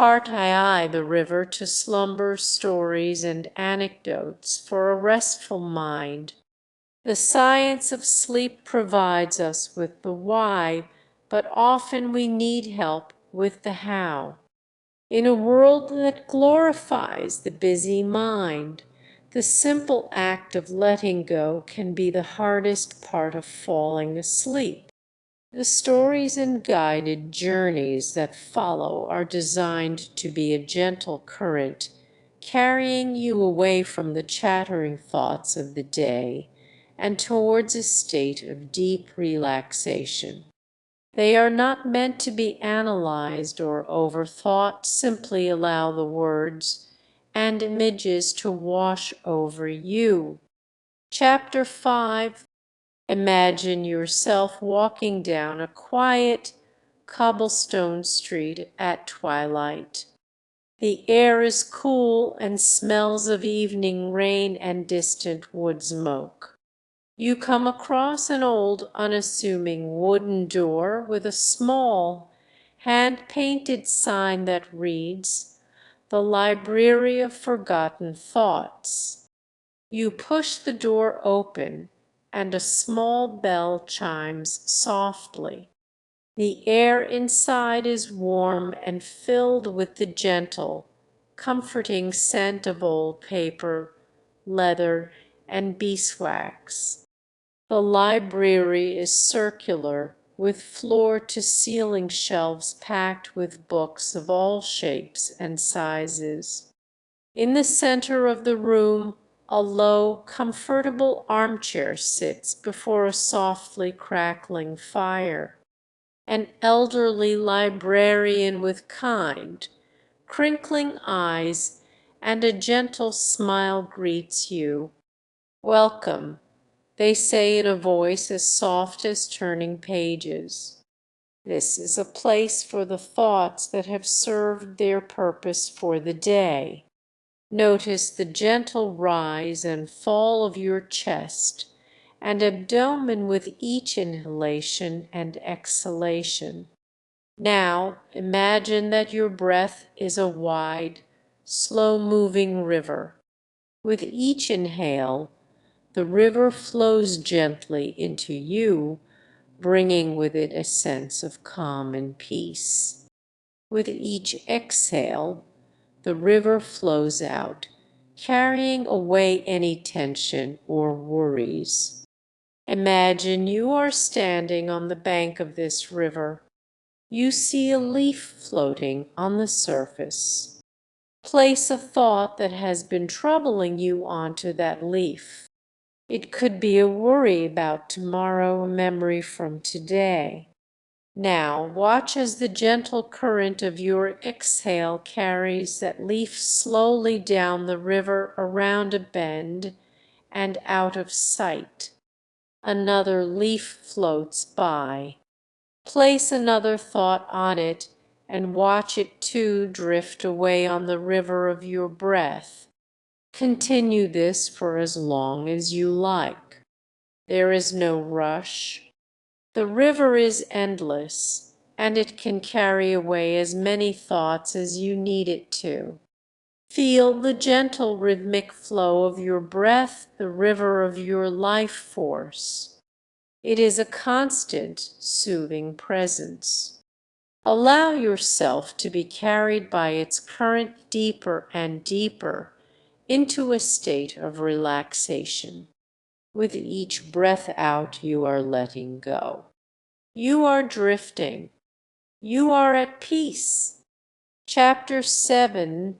part I eye the river to slumber stories and anecdotes for a restful mind. The science of sleep provides us with the why, but often we need help with the how. In a world that glorifies the busy mind, the simple act of letting go can be the hardest part of falling asleep. The stories and guided journeys that follow are designed to be a gentle current, carrying you away from the chattering thoughts of the day and towards a state of deep relaxation. They are not meant to be analyzed or overthought. Simply allow the words and images to wash over you. Chapter 5. Imagine yourself walking down a quiet cobblestone street at twilight. The air is cool and smells of evening rain and distant wood smoke. You come across an old, unassuming wooden door with a small, hand-painted sign that reads, "The Library of Forgotten Thoughts." You push the door open, and a small bell chimes softly. The air inside is warm and filled with the gentle, comforting scent of old paper, leather, and beeswax. The library is circular, with floor-to-ceiling shelves packed with books of all shapes and sizes. In the center of the room, a low, comfortable armchair sits before a softly crackling fire. An elderly librarian with kind, crinkling eyes and a gentle smile greets you. "Welcome," they say in a voice as soft as turning pages. "This is a place for the thoughts that have served their purpose for the day." Notice the gentle rise and fall of your chest and abdomen with each inhalation and exhalation. Now imagine that your breath is a wide, slow-moving river. With each inhale, the river flows gently into you, bringing with it a sense of calm and peace. With each exhale, the river flows out, carrying away any tension or worries. Imagine you are standing on the bank of this river. You see a leaf floating on the surface. Place a thought that has been troubling you onto that leaf. It could be a worry about tomorrow, a memory from today. Now watch as the gentle current of your exhale carries that leaf slowly down the river, around a bend, and out of sight. Another leaf floats by. Place another thought on it and watch it too drift away on the river of your breath. Continue this for as long as you like. There is no rush. The river is endless, and it can carry away as many thoughts as you need it to. Feel the gentle rhythmic flow of your breath, the river of your life force. It is a constant, soothing presence. Allow yourself to be carried by its current deeper and deeper into a state of relaxation. With each breath out, you are letting go. You are drifting. You are at peace. Chapter 7.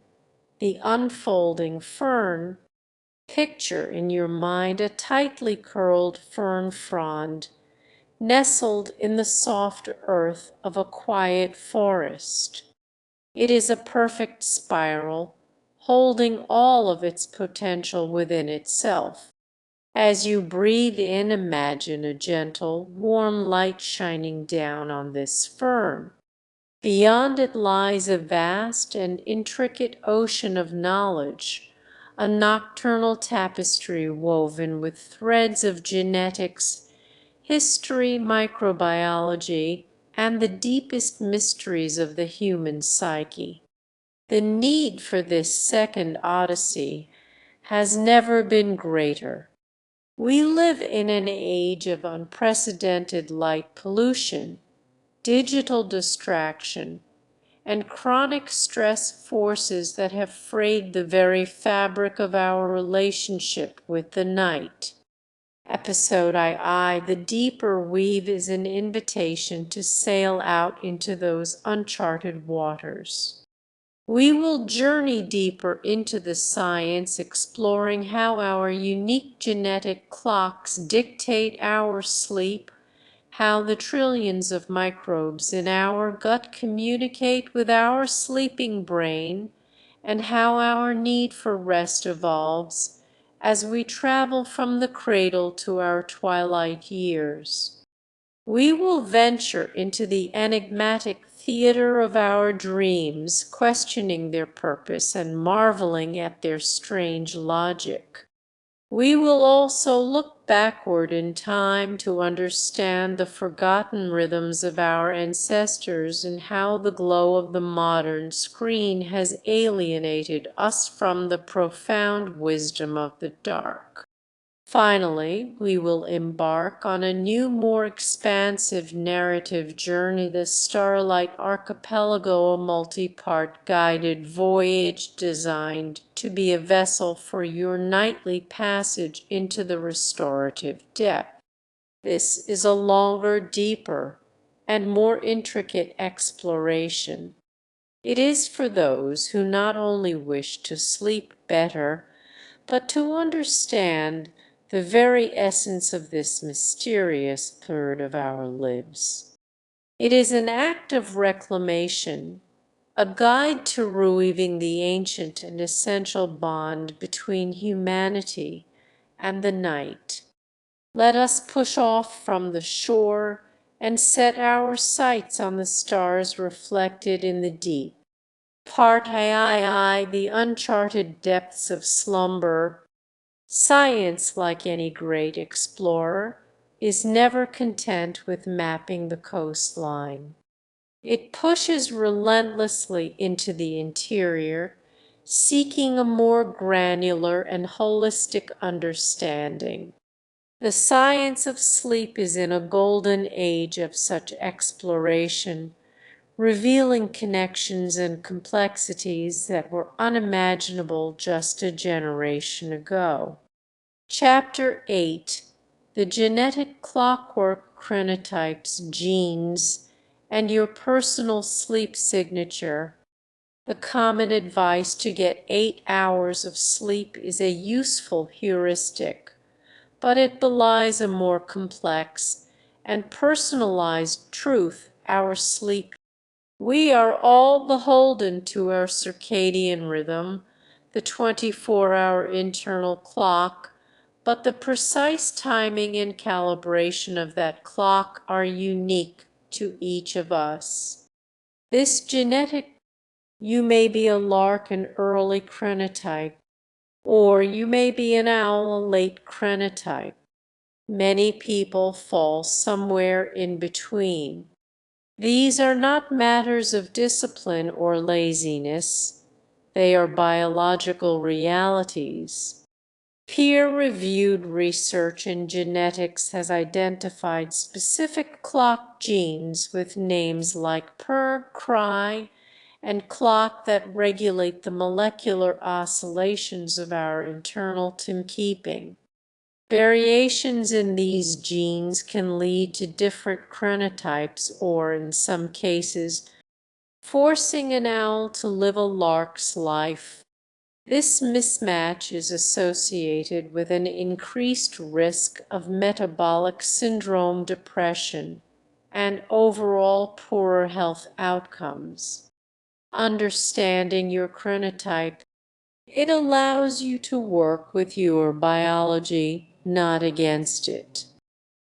The Unfolding Fern. Picture in your mind a tightly curled fern frond nestled in the soft earth of a quiet forest. It is a perfect spiral, holding all of its potential within itself. As you breathe in, imagine a gentle, warm light shining down on this fern. Beyond it lies a vast and intricate ocean of knowledge, a nocturnal tapestry woven with threads of genetics, history, microbiology, and the deepest mysteries of the human psyche. The need for this second odyssey has never been greater. We live in an age of unprecedented light pollution, digital distraction, and chronic stress forces that have frayed the very fabric of our relationship with the night. Episode II, The Deeper Weave, is an invitation to sail out into those uncharted waters. We will journey deeper into the science, exploring how our unique genetic clocks dictate our sleep, how the trillions of microbes in our gut communicate with our sleeping brain, and how our need for rest evolves as we travel from the cradle to our twilight years. We will venture into the enigmatic theater of our dreams, questioning their purpose and marveling at their strange logic. We will also look backward in time to understand the forgotten rhythms of our ancestors and how the glow of the modern screen has alienated us from the profound wisdom of the dark. Finally, we will embark on a new, more expansive narrative journey, the Starlight Archipelago, a multi-part guided voyage designed to be a vessel for your nightly passage into the restorative depth. This is a longer, deeper, and more intricate exploration. It is for those who not only wish to sleep better, but to understand the very essence of this mysterious third of our lives. It is an act of reclamation, a guide to reweaving the ancient and essential bond between humanity and the night. Let us push off from the shore and set our sights on the stars reflected in the deep. Part II, The Uncharted Depths of Slumber. Science, like any great explorer, is never content with mapping the coastline. It pushes relentlessly into the interior, seeking a more granular and holistic understanding. The science of sleep is in a golden age of such exploration, revealing connections and complexities that were unimaginable just a generation ago. Chapter 8, The Genetic Clockwork, Chronotypes, Genes, and Your Personal Sleep Signature. The common advice to get 8 hours of sleep is a useful heuristic, but it belies a more complex and personalized truth: our sleep. We are all beholden to our circadian rhythm, the 24-hour internal clock, but the precise timing and calibration of that clock are unique to each of us. This genetic, you may be a lark, an early chronotype, or you may be an owl, a late chronotype. Many people fall somewhere in between. These are not matters of discipline or laziness. They are biological realities. Peer-reviewed research in genetics has identified specific clock genes with names like purr, cry, and clock that regulate the molecular oscillations of our internal timekeeping. Variations in these genes can lead to different chronotypes or, in some cases, forcing an owl to live a lark's life. This mismatch is associated with an increased risk of metabolic syndrome, depression, and overall poorer health outcomes. Understanding your chronotype, it allows you to work with your biology, not against it.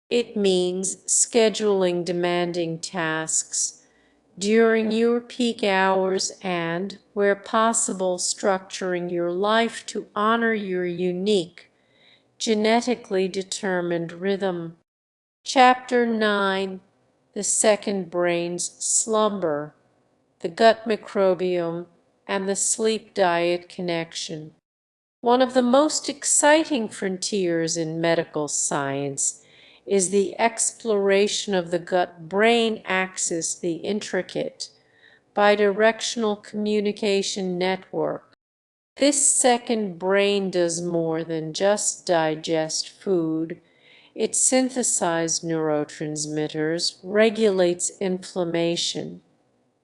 It means scheduling demanding tasks during your peak hours and, where possible, structuring your life to honor your unique, genetically determined rhythm. Chapter 9, The Second Brain's Slumber, the Gut Microbiome, and the sleep-diet connection. One of the most exciting frontiers in medical science is the exploration of the gut-brain axis, the intricate, bidirectional communication network. This second brain does more than just digest food. It synthesizes neurotransmitters, regulates inflammation,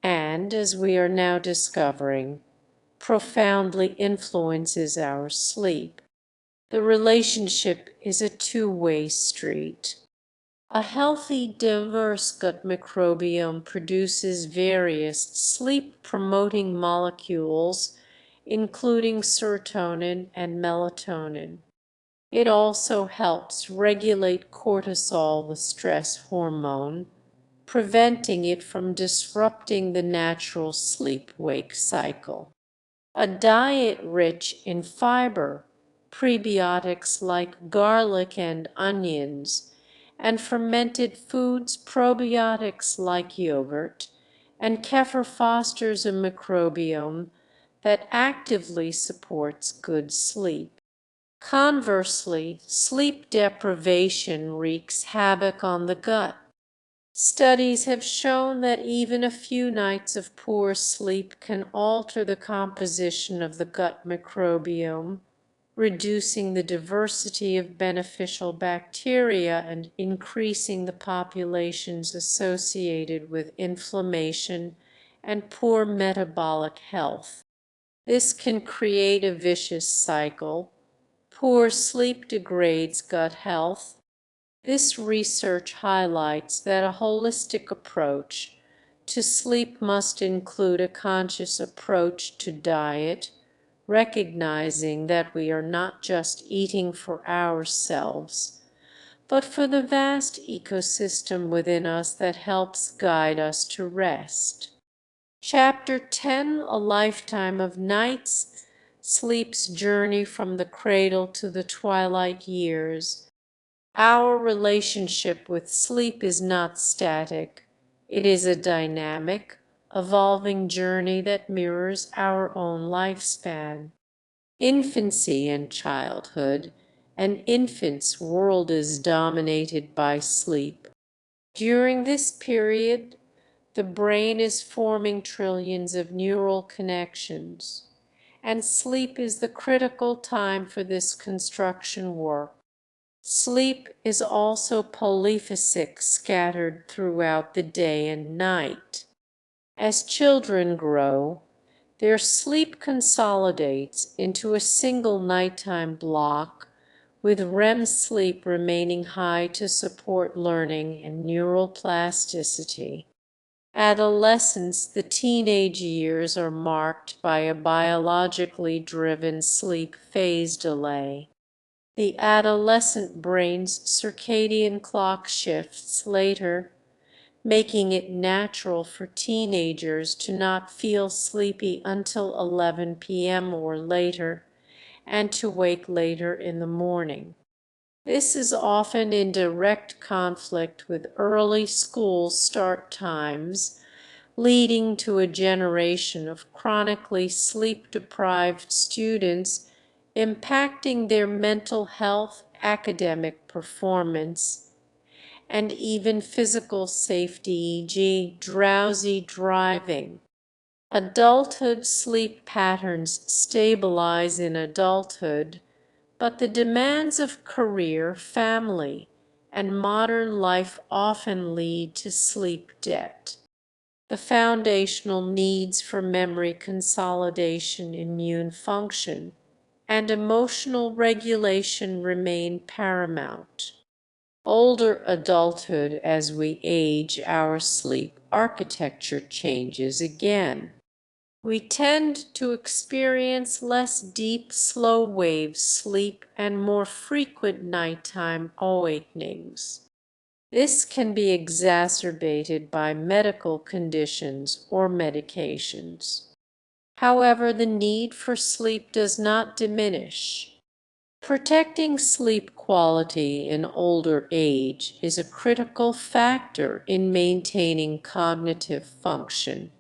and, as we are now discovering, profoundly influences our sleep. The relationship is a two-way street. A healthy, diverse gut microbiome produces various sleep-promoting molecules, including serotonin and melatonin. It also helps regulate cortisol, the stress hormone, preventing it from disrupting the natural sleep-wake cycle. A diet rich in fiber, prebiotics like garlic and onions, and fermented foods, probiotics like yogurt, and kefir fosters a microbiome that actively supports good sleep. Conversely, sleep deprivation wreaks havoc on the gut. Studies have shown that even a few nights of poor sleep can alter the composition of the gut microbiome, reducing the diversity of beneficial bacteria and increasing the populations associated with inflammation and poor metabolic health. This can create a vicious cycle. Poor sleep degrades gut health. This research highlights that a holistic approach to sleep must include a conscious approach to diet, recognizing that we are not just eating for ourselves, but for the vast ecosystem within us that helps guide us to rest. Chapter 10, A Lifetime of Nights, Sleep's Journey from the Cradle to the Twilight Years. Our relationship with sleep is not static. It is a dynamic, evolving journey that mirrors our own lifespan. Infancy and childhood. An infant's world is dominated by sleep. During this period, the brain is forming trillions of neural connections, and sleep is the critical time for this construction work. Sleep is also polyphasic, scattered throughout the day and night. As children grow, their sleep consolidates into a single nighttime block, with REM sleep remaining high to support learning and neural plasticity. Adolescence, the teenage years, are marked by a biologically driven sleep phase delay. The adolescent brain's circadian clock shifts later, making it natural for teenagers to not feel sleepy until 11 p.m. or later, and to wake later in the morning. This is often in direct conflict with early school start times, leading to a generation of chronically sleep-deprived students, impacting their mental health, academic performance, and even physical safety, e.g., drowsy driving. Adulthood sleep patterns stabilize in adulthood, but the demands of career, family, and modern life often lead to sleep debt. The foundational needs for memory consolidation, immune function, and emotional regulation remain paramount. Older adulthood, as we age, our sleep architecture changes again. We tend to experience less deep, slow-wave sleep and more frequent nighttime awakenings. This can be exacerbated by medical conditions or medications. However, the need for sleep does not diminish. Protecting sleep quality in older age is a critical factor in maintaining cognitive function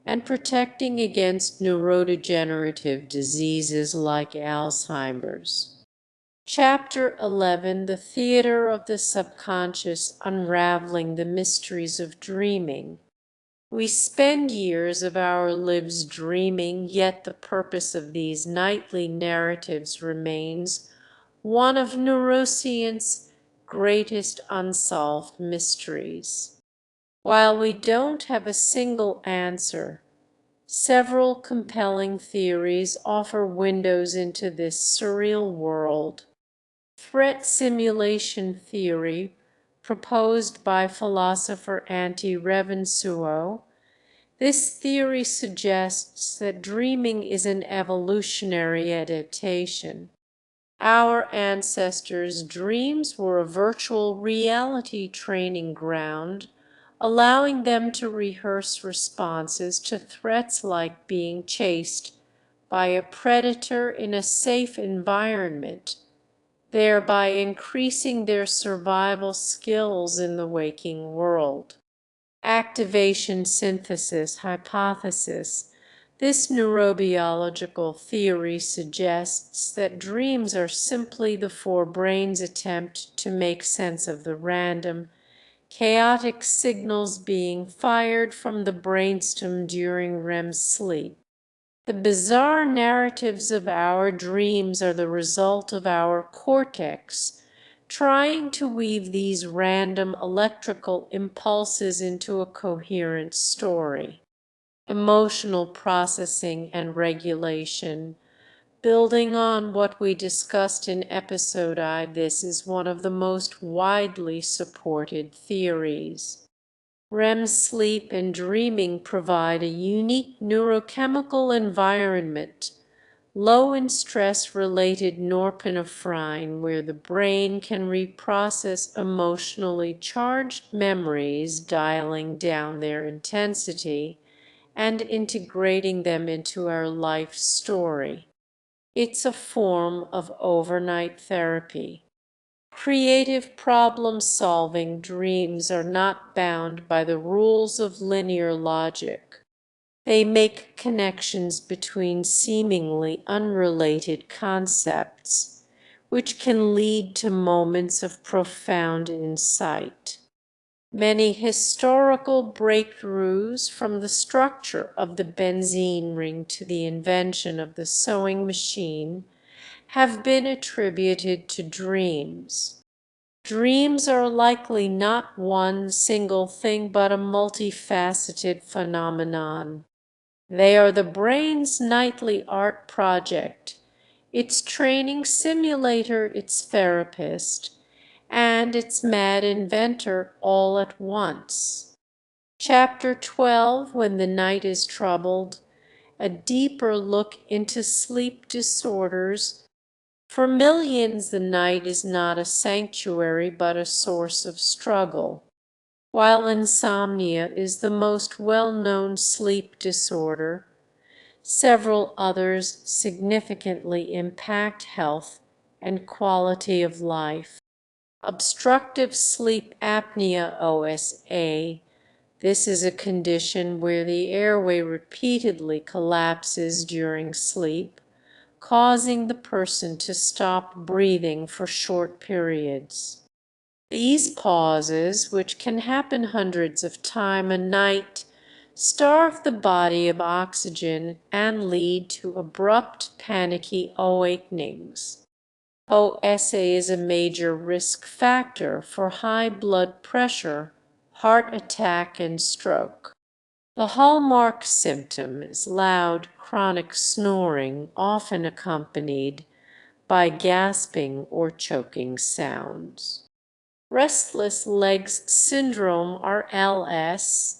and protecting against neurodegenerative diseases like Alzheimer's. Chapter 11, The Theater of the Subconscious, Unraveling the Mysteries of Dreaming. We spend years of our lives dreaming, yet the purpose of these nightly narratives remains one of neuroscience's greatest unsolved mysteries. While we don't have a single answer, several compelling theories offer windows into this surreal world. Threat simulation theory, proposed by philosopher Antti Revonsuo. This theory suggests that dreaming is an evolutionary adaptation. Our ancestors' dreams were a virtual reality training ground, allowing them to rehearse responses to threats like being chased by a predator in a safe environment, thereby increasing their survival skills in the waking world. Activation synthesis hypothesis. This neurobiological theory suggests that dreams are simply the forebrain's attempt to make sense of the random, chaotic signals being fired from the brainstem during REM sleep. The bizarre narratives of our dreams are the result of our cortex trying to weave these random electrical impulses into a coherent story. Emotional processing and regulation. Building on what we discussed in episode I, this is one of the most widely supported theories. REM sleep and dreaming provide a unique neurochemical environment, low in stress-related norepinephrine, where the brain can reprocess emotionally charged memories, dialing down their intensity and integrating them into our life story. It's a form of overnight therapy. Creative problem-solving dreams are not bound by the rules of linear logic. They make connections between seemingly unrelated concepts, which can lead to moments of profound insight. Many historical breakthroughs, from the structure of the benzene ring to the invention of the sewing machine, have been attributed to dreams. Dreams are likely not one single thing but a multifaceted phenomenon. They are the brain's nightly art project, its training simulator, its therapist, and its mad inventor all at once. Chapter 12, When the Night is Troubled, a deeper look into sleep disorders. For millions, the night is not a sanctuary but a source of struggle. While insomnia is the most well-known sleep disorder, several others significantly impact health and quality of life. Obstructive sleep apnea (OSA). This is a condition where the airway repeatedly collapses during sleep, causing the person to stop breathing for short periods. These pauses, which can happen hundreds of times a night, starve the body of oxygen and lead to abrupt, panicky awakenings. OSA is a major risk factor for high blood pressure, heart attack, and stroke. The hallmark symptom is loud, chronic snoring, often accompanied by gasping or choking sounds. Restless legs syndrome, RLS.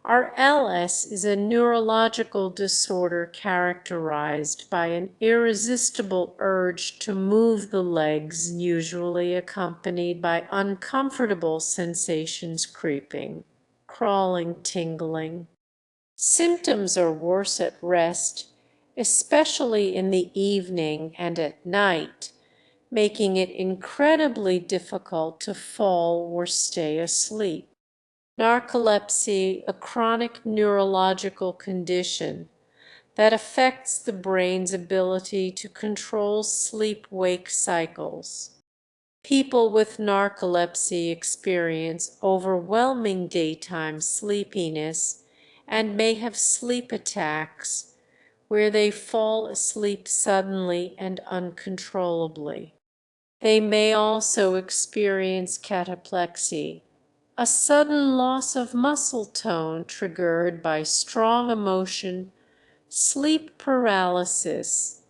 RLS is a neurological disorder characterized by an irresistible urge to move the legs, usually accompanied by uncomfortable sensations, creeping, crawling, tingling. Symptoms are worse at rest, especially in the evening and at night, making it incredibly difficult to fall or stay asleep. Narcolepsy, a chronic neurological condition that affects the brain's ability to control sleep-wake cycles. People with narcolepsy experience overwhelming daytime sleepiness and may have sleep attacks where they fall asleep suddenly and uncontrollably. They may also experience cataplexy, a sudden loss of muscle tone triggered by strong emotion, sleep paralysis,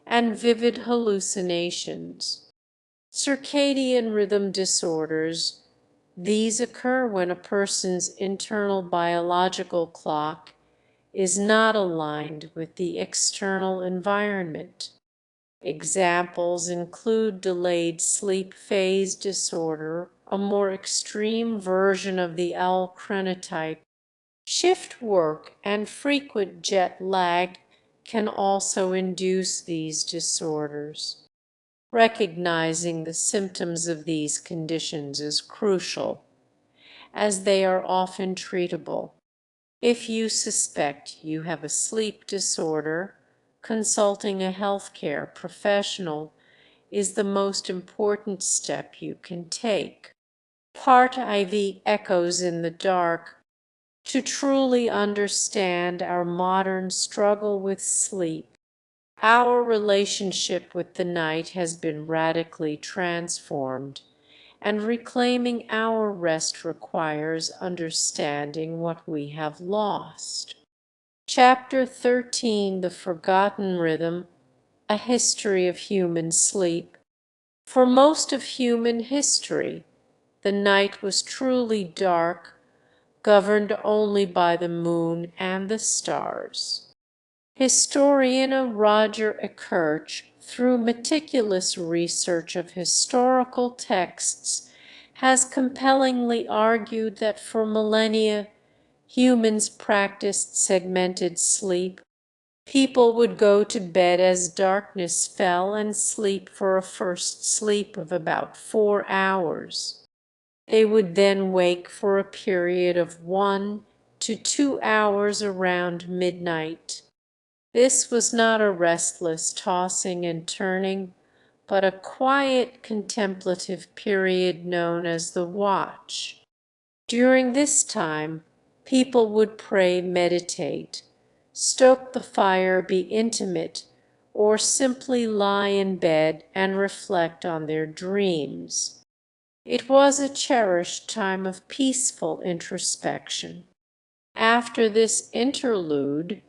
and vivid hallucinations. Circadian rhythm disorders. These occur when a person's internal biological clock is not aligned with the external environment. Examples include delayed sleep phase disorder, a more extreme version of the owl chronotype. Shift work and frequent jet lag can also induce these disorders. Recognizing the symptoms of these conditions is crucial, as they are often treatable. If you suspect you have a sleep disorder, consulting a healthcare professional is the most important step you can take. Part IV echoes in the dark. To truly understand our modern struggle with sleep, our relationship with the night has been radically transformed, and reclaiming our rest requires understanding what we have lost. Chapter 13, The Forgotten Rhythm, A History of Human Sleep. For most of human history, the night was truly dark, governed only by the moon and the stars. Historian Roger Eckert, through meticulous research of historical texts, has compellingly argued that for millennia humans practiced segmented sleep. People would go to bed as darkness fell and sleep for a first sleep of about 4 hours. They would then wake for a period of 1 to 2 hours around midnight. This was not a restless tossing and turning, but a quiet contemplative period known as the watch. During this time, people would pray, meditate, stoke the fire, be intimate, or simply lie in bed and reflect on their dreams. It was a cherished time of peaceful introspection. After this interlude,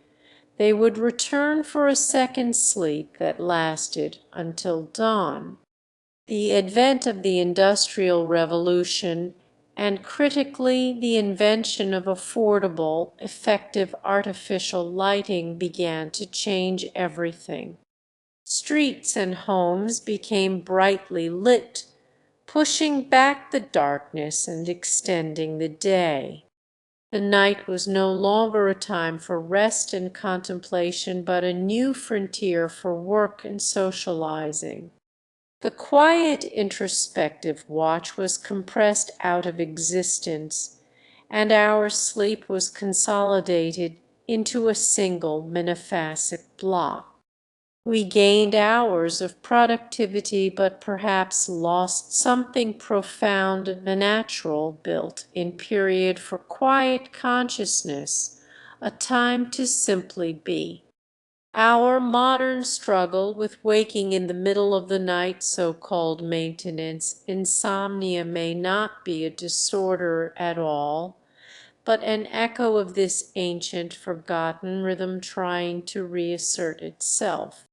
they would return for a second sleep that lasted until dawn. The advent of the Industrial Revolution, and critically the invention of affordable, effective artificial lighting, began to change everything. Streets and homes became brightly lit, pushing back the darkness and extending the day. The night was no longer a time for rest and contemplation, but a new frontier for work and socializing. The quiet introspective watch was compressed out of existence, and our sleep was consolidated into a single monophasic block. We gained hours of productivity, but perhaps lost something profound, the natural built-in period for quiet consciousness, a time to simply be. Our modern struggle with waking in the middle of the night, so-called maintenance insomnia, may not be a disorder at all, but an echo of this ancient, forgotten rhythm trying to reassert itself.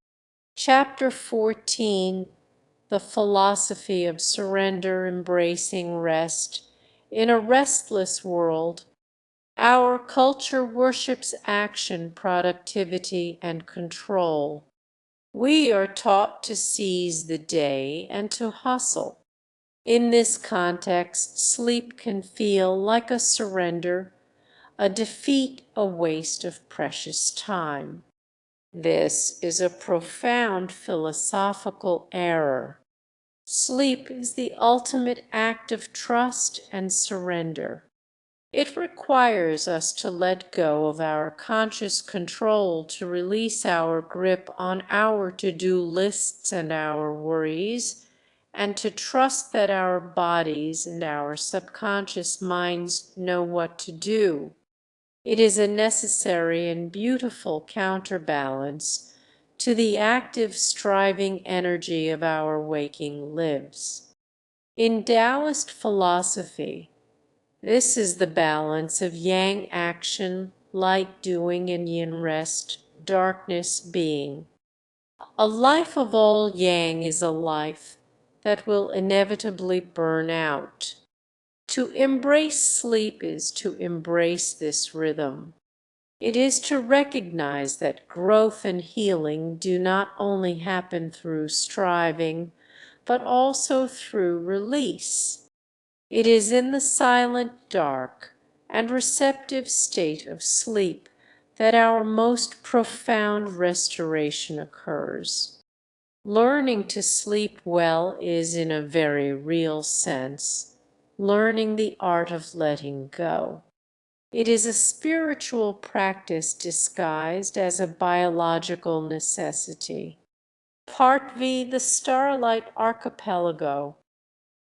Chapter 14, The Philosophy of Surrender, Embracing Rest. In a restless world, our culture worships action, productivity, and control. We are taught to seize the day and to hustle. In this context, sleep can feel like a surrender, a defeat, a waste of precious time. This is a profound philosophical error. Sleep is the ultimate act of trust and surrender. It requires us to let go of our conscious control, to release our grip on our to-do lists and our worries, and to trust that our bodies and our subconscious minds know what to do. It is a necessary and beautiful counterbalance to the active, striving energy of our waking lives. In Taoist philosophy, this is the balance of yang action, light doing, and yin rest, darkness being. A life of all yang is a life that will inevitably burn out. To embrace sleep is to embrace this rhythm. It is to recognize that growth and healing do not only happen through striving, but also through release. It is in the silent, dark, and receptive state of sleep that our most profound restoration occurs. Learning to sleep well is, in a very real sense, learning the art of letting go. It is a spiritual practice disguised as a biological necessity. Part V, the Starlight Archipelago.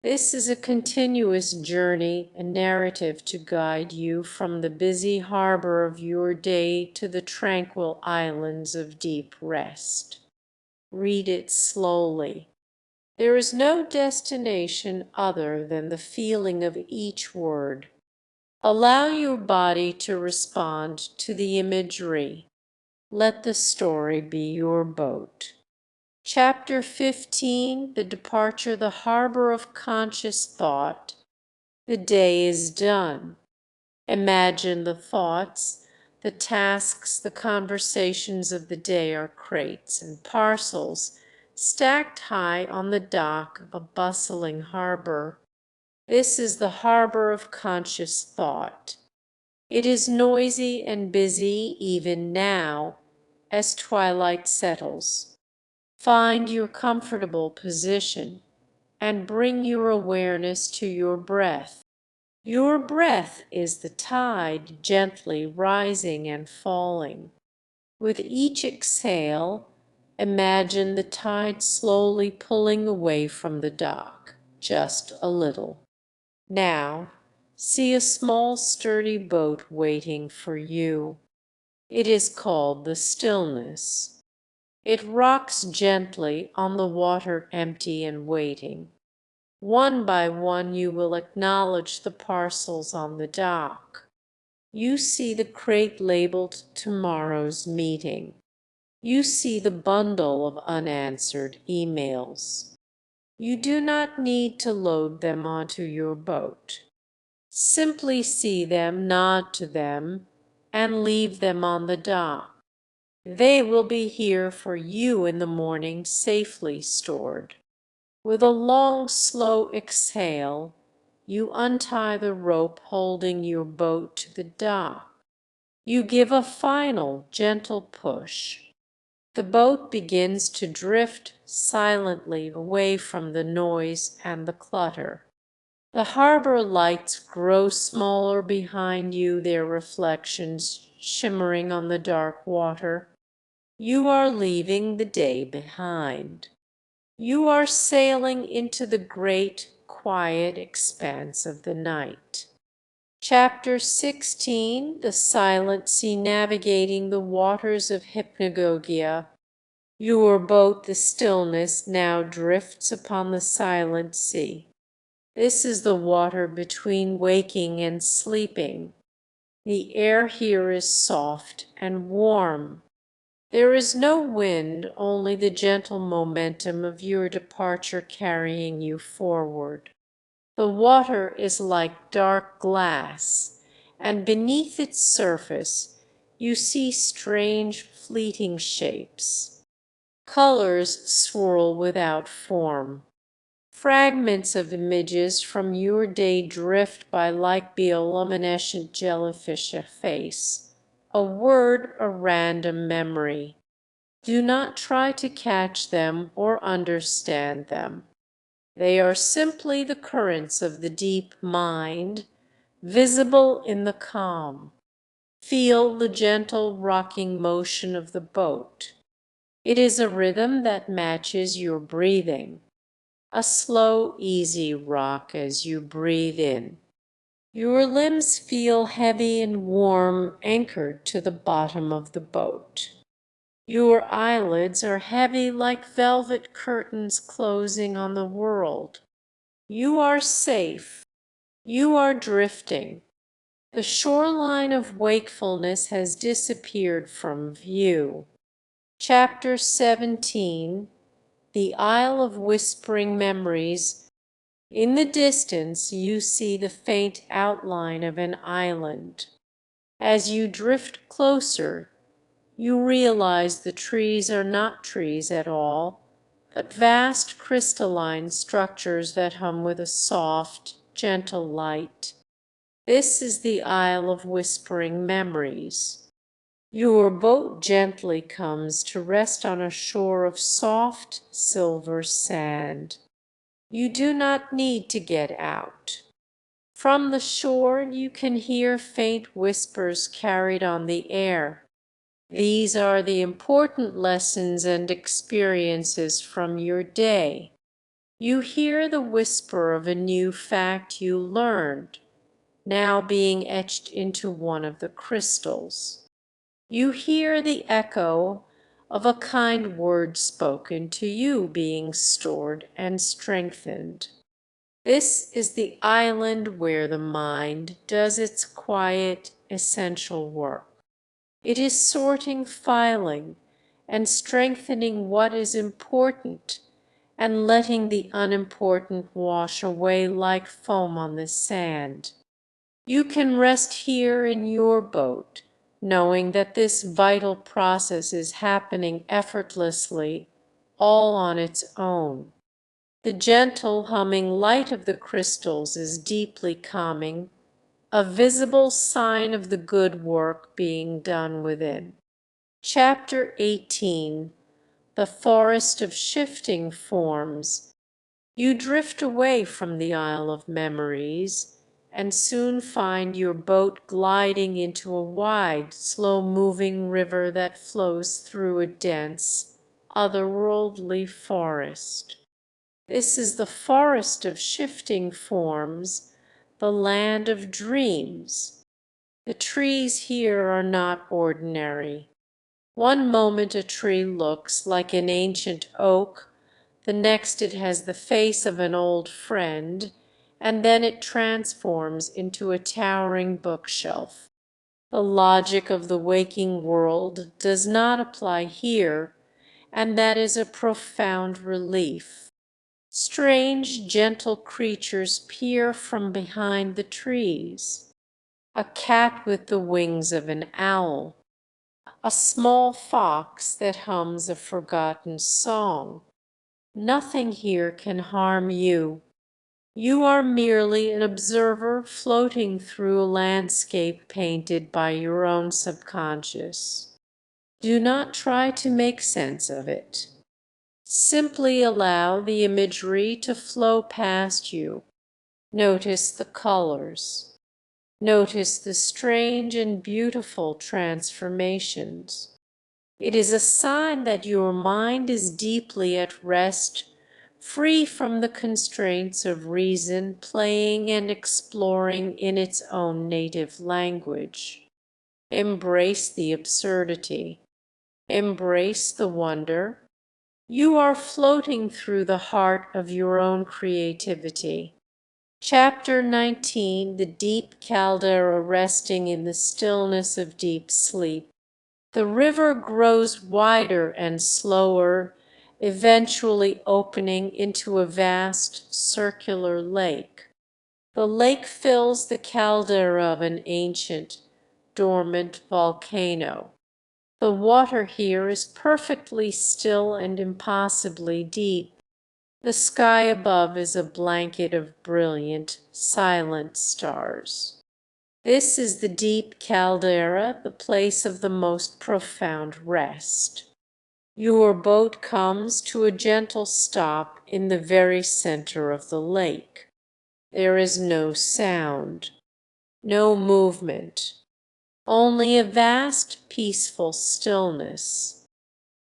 This is a continuous journey, a narrative to guide you from the busy harbor of your day to the tranquil islands of deep rest. Read it slowly. There is no destination other than the feeling of each word. Allow your body to respond to the imagery. Let the story be your boat. Chapter 15, The Departure, the Harbor of Conscious Thought. The day is done. Imagine the thoughts, the tasks, the conversations of the day are crates and parcels stacked high on the dock of a bustling harbor. This is the harbor of conscious thought. It is noisy and busy even now, as twilight settles. Find your comfortable position and bring your awareness to your breath. Your breath is the tide gently rising and falling. With each exhale, imagine the tide slowly pulling away from the dock, just a little. Now, see a small sturdy boat waiting for you. It is called the Stillness. It rocks gently on the water, empty and waiting. One by one you will acknowledge the parcels on the dock. You see the crate labeled "Tomorrow's Meeting." You see the bundle of unanswered emails. You do not need to load them onto your boat. Simply see them, nod to them, and leave them on the dock. They will be here for you in the morning, safely stored. With a long, slow exhale, you untie the rope holding your boat to the dock. You give a final, gentle push. The boat begins to drift silently away from the noise and the clutter. The harbor lights grow smaller behind you, their reflections shimmering on the dark water. You are leaving the day behind. You are sailing into the great, quiet expanse of the night. Chapter 16, The Silent Sea, Navigating the Waters of Hypnagogia. Your boat, the Stillness, now drifts upon the silent sea. This is the water between waking and sleeping. The air here is soft and warm. There is no wind, only the gentle momentum of your departure carrying you forward. The water is like dark glass, and beneath its surface you see strange, fleeting shapes. Colors swirl without form. Fragments of images from your day drift by like bioluminescent jellyfish, a face, a word, a random memory. Do not try to catch them or understand them. They are simply the currents of the deep mind, visible in the calm. Feel the gentle rocking motion of the boat. It is a rhythm that matches your breathing. A slow, easy rock as you breathe in. Your limbs feel heavy and warm, anchored to the bottom of the boat. Your eyelids are heavy like velvet curtains closing on the world. You are safe. You are drifting. The shoreline of wakefulness has disappeared from view. Chapter 17, The Isle of Whispering Memories. In the distance, you see the faint outline of an island. As you drift closer, you realize the trees are not trees at all, but vast crystalline structures that hum with a soft, gentle light. This is the Isle of Whispering Memories. Your boat gently comes to rest on a shore of soft, silver sand. You do not need to get out. From the shore you can hear faint whispers carried on the air. These are the important lessons and experiences from your day. You hear the whisper of a new fact you learned, now being etched into one of the crystals. You hear the echo of a kind word spoken to you being stored and strengthened. This is the island where the mind does its quiet, essential work. It is sorting, filing, and strengthening what is important, and letting the unimportant wash away like foam on the sand. You can rest here in your boat, knowing that this vital process is happening effortlessly, all on its own. The gentle humming light of the crystals is deeply calming, a visible sign of the good work being done within. Chapter 18, The Forest of Shifting Forms. You drift away from the Isle of Memories and soon find your boat gliding into a wide, slow-moving river that flows through a dense, otherworldly forest. This is the forest of shifting forms, the land of dreams. The trees here are not ordinary. One moment a tree looks like an ancient oak, the next it has the face of an old friend, and then it transforms into a towering bookshelf. The logic of the waking world does not apply here, and that is a profound relief. Strange, gentle creatures peer from behind the trees. A cat with the wings of an owl. A small fox that hums a forgotten song. Nothing here can harm you. You are merely an observer floating through a landscape painted by your own subconscious. Do not try to make sense of it. Simply allow the imagery to flow past you. Notice the colors. Notice the strange and beautiful transformations. It is a sign that your mind is deeply at rest, free from the constraints of reason, playing and exploring in its own native language. Embrace the absurdity. Embrace the wonder. You are floating through the heart of your own creativity. Chapter 19, The Deep Caldera Resting in the Stillness of Deep Sleep. The river grows wider and slower, eventually opening into a vast circular lake. The lake fills the caldera of an ancient, dormant volcano. The water here is perfectly still and impossibly deep. The sky above is a blanket of brilliant, silent stars. This is the deep caldera, the place of the most profound rest. Your boat comes to a gentle stop in the very center of the lake. There is no sound. no movement, only a vast, peaceful stillness.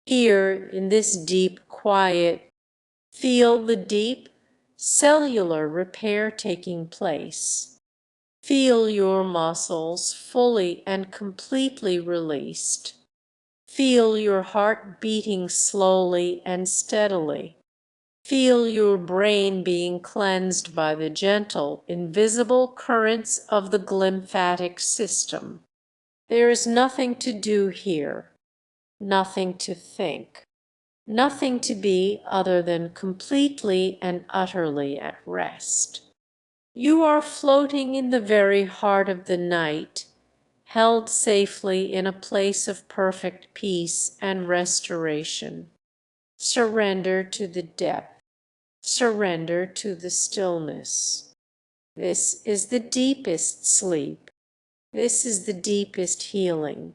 Here, in this deep quiet, feel the deep cellular repair taking place. Feel your muscles fully and completely released. Feel your heart beating slowly and steadily. Feel your brain being cleansed by the gentle, invisible currents of the glymphatic system. There is nothing to do here, nothing to think, nothing to be other than completely and utterly at rest. You are floating in the very heart of the night, held safely in a place of perfect peace and restoration. Surrender to the depth. Surrender to the stillness. This is the deepest sleep. This is the deepest healing.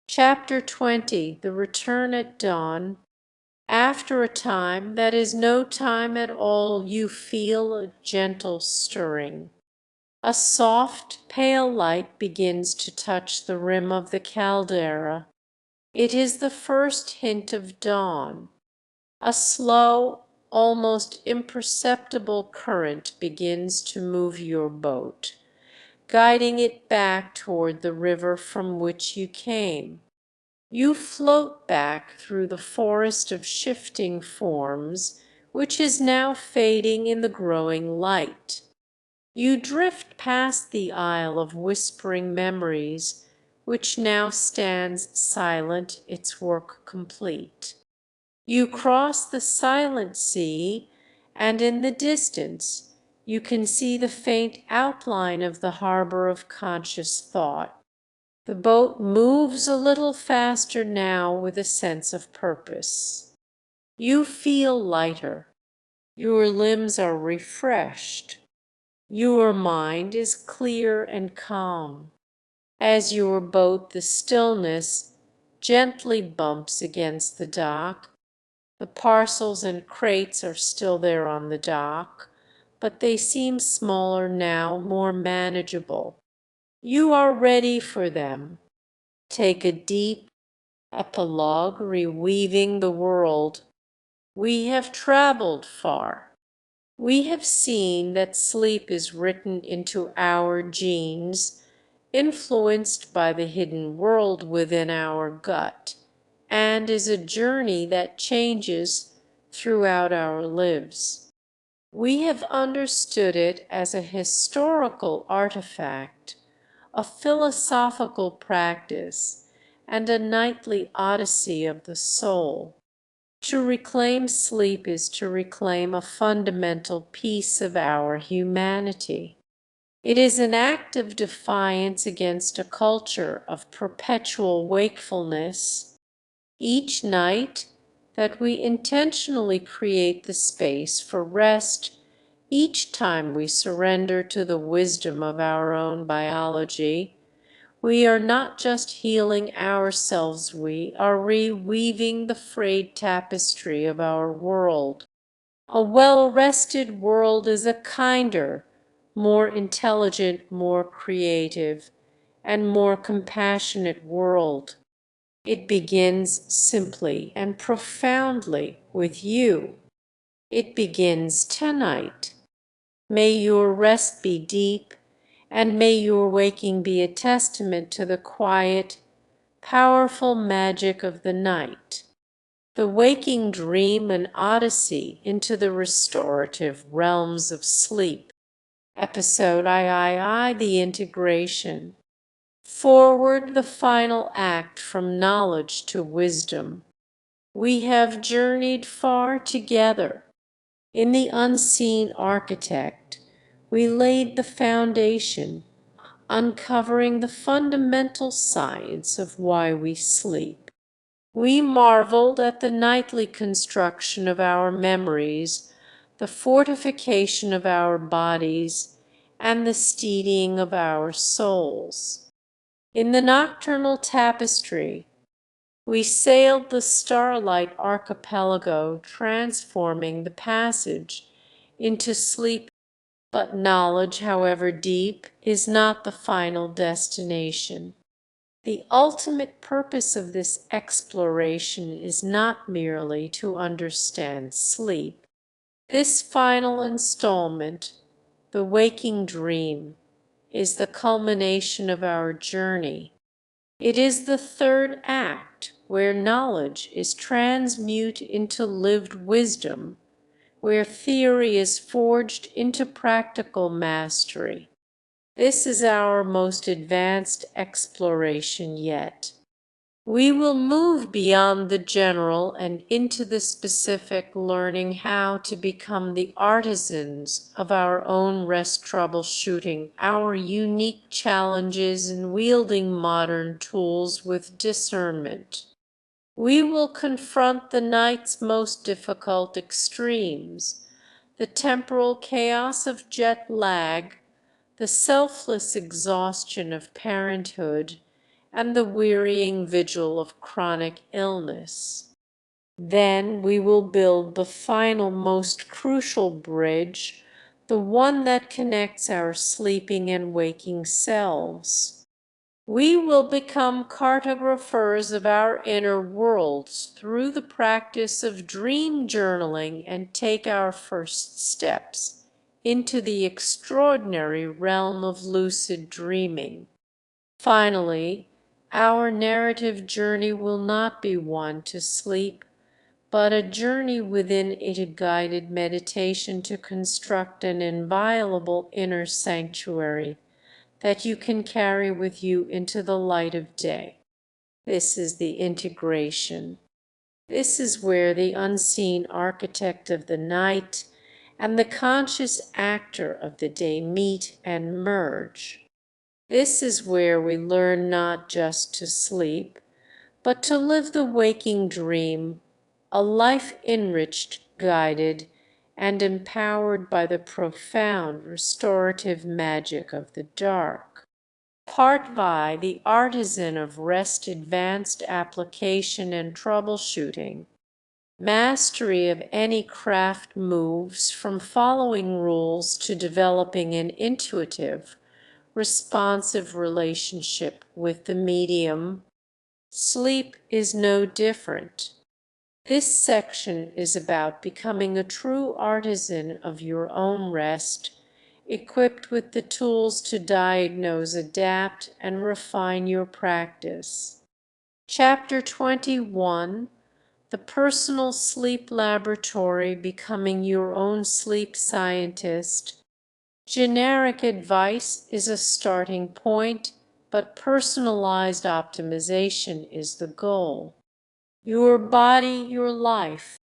Chapter 20, The Return at Dawn. After a time that is no time at all, you feel a gentle stirring. A soft, pale light begins to touch the rim of the caldera. It is the first hint of dawn. A slow, almost imperceptible current begins to move your boat, guiding it back toward the river from which you came. You float back through the forest of shifting forms, which is now fading in the growing light. You drift past the Isle of Whispering Memories, which now stands silent, its work complete. You cross the silent sea, and in the distance you can see the faint outline of the harbor of conscious thought. The boat moves a little faster now with a sense of purpose. You feel lighter. Your limbs are refreshed. Your mind is clear and calm. As your boat, the stillness gently bumps against the dock. The parcels and crates are still there on the dock, but they seem smaller now, more manageable. You are ready for them. Take a deep epilogue, reweaving the world. We have traveled far. We have seen that sleep is written into our genes, influenced by the hidden world within our gut, and is a journey that changes throughout our lives. We have understood it as a historical artifact, a philosophical practice, and a nightly odyssey of the soul. To reclaim sleep is to reclaim a fundamental piece of our humanity. It is an act of defiance against a culture of perpetual wakefulness. Each night that we intentionally create the space for rest, each time we surrender to the wisdom of our own biology, we are not just healing ourselves, we are reweaving the frayed tapestry of our world. A well-rested world is a kinder, more intelligent, more creative, and more compassionate world. It begins simply and profoundly with you. It begins tonight. May your rest be deep, and may your waking be a testament to the quiet, powerful magic of the night. The waking dream an odyssey into the restorative realms of sleep. Episode III, The Integration. Forward, the final act from knowledge to wisdom. We have journeyed far together. In the unseen architect, we laid the foundation, uncovering the fundamental science of why we sleep. We marveled at the nightly construction of our memories, the fortification of our bodies, and the steadying of our souls. In the nocturnal tapestry, we sailed the starlight archipelago, transforming the passage into sleep But knowledge, however deep, is not the final destination. The ultimate purpose of this exploration is not merely to understand sleep. This final installment, the waking dream, is the culmination of our journey. It is the third act, where knowledge is transmute into lived wisdom, where theory is forged into practical mastery. This is our most advanced exploration yet. We will move beyond the general and into the specific, learning how to become the artisans of our own rest, troubleshooting our unique challenges and wielding modern tools with discernment. We will confront the night's most difficult extremes, the temporal chaos of jet lag, the selfless exhaustion of parenthood, and the wearying vigil of chronic illness. Then we will build the final, most crucial bridge, the one that connects our sleeping and waking selves. We will become cartographers of our inner worlds through the practice of dream journaling and take our first steps into the extraordinary realm of lucid dreaming. Finally, our narrative journey will not be one to sleep, but a journey within it, a guided meditation to construct an inviolable inner sanctuary that you can carry with you into the light of day. This is the integration. This is where the unseen architect of the night and the conscious actor of the day meet and merge. This is where we learn not just to sleep, but to live the waking dream, a life enriched, guided, and empowered by the profound restorative magic of the dark. Part by the artisan of rest, advanced application and troubleshooting. Mastery of any craft moves from following rules to developing an intuitive, responsive relationship with the medium. Sleep is no different. This section is about becoming a true artisan of your own rest, equipped with the tools to diagnose, adapt, and refine your practice. Chapter 21, The Personal Sleep Laboratory, Becoming Your Own Sleep Scientist. Generic advice is a starting point, but personalized optimization is the goal. Your body, your life.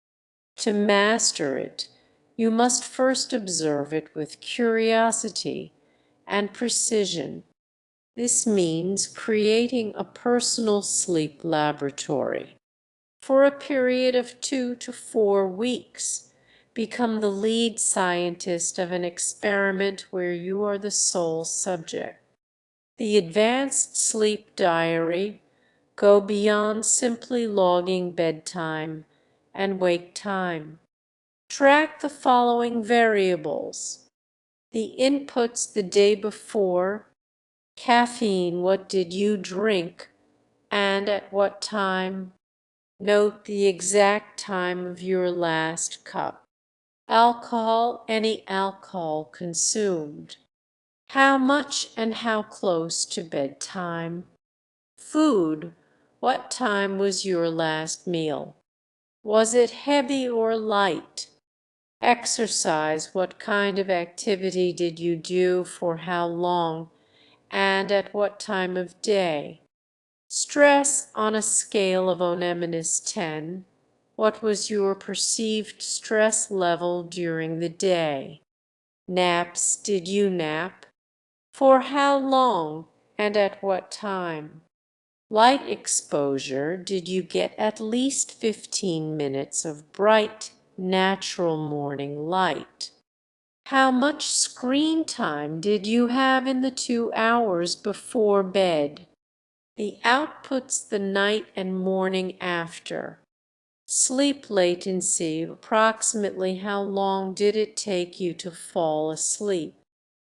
To master it, you must first observe it with curiosity and precision. This means creating a personal sleep laboratory. For a period of 2 to 4 weeks, become the lead scientist of an experiment where you are the sole subject. The Advanced Sleep Diary. Go beyond simply logging bedtime and wake time. Track the following variables: the inputs the day before, caffeine, what did you drink, and at what time. Note the exact time of your last cup. Alcohol, any alcohol consumed. How much and how close to bedtime. Food, what time was your last meal? Was it heavy or light? Exercise, what kind of activity did you do, for how long, and at what time of day? Stress, on a scale of 1-10, what was your perceived stress level during the day? Naps, did you nap? For how long, and at what time? Light exposure, did you get at least 15 minutes of bright, natural morning light? How much screen time did you have in the 2 hours before bed? The outputs the night and morning after. Sleep latency, approximately how long did it take you to fall asleep?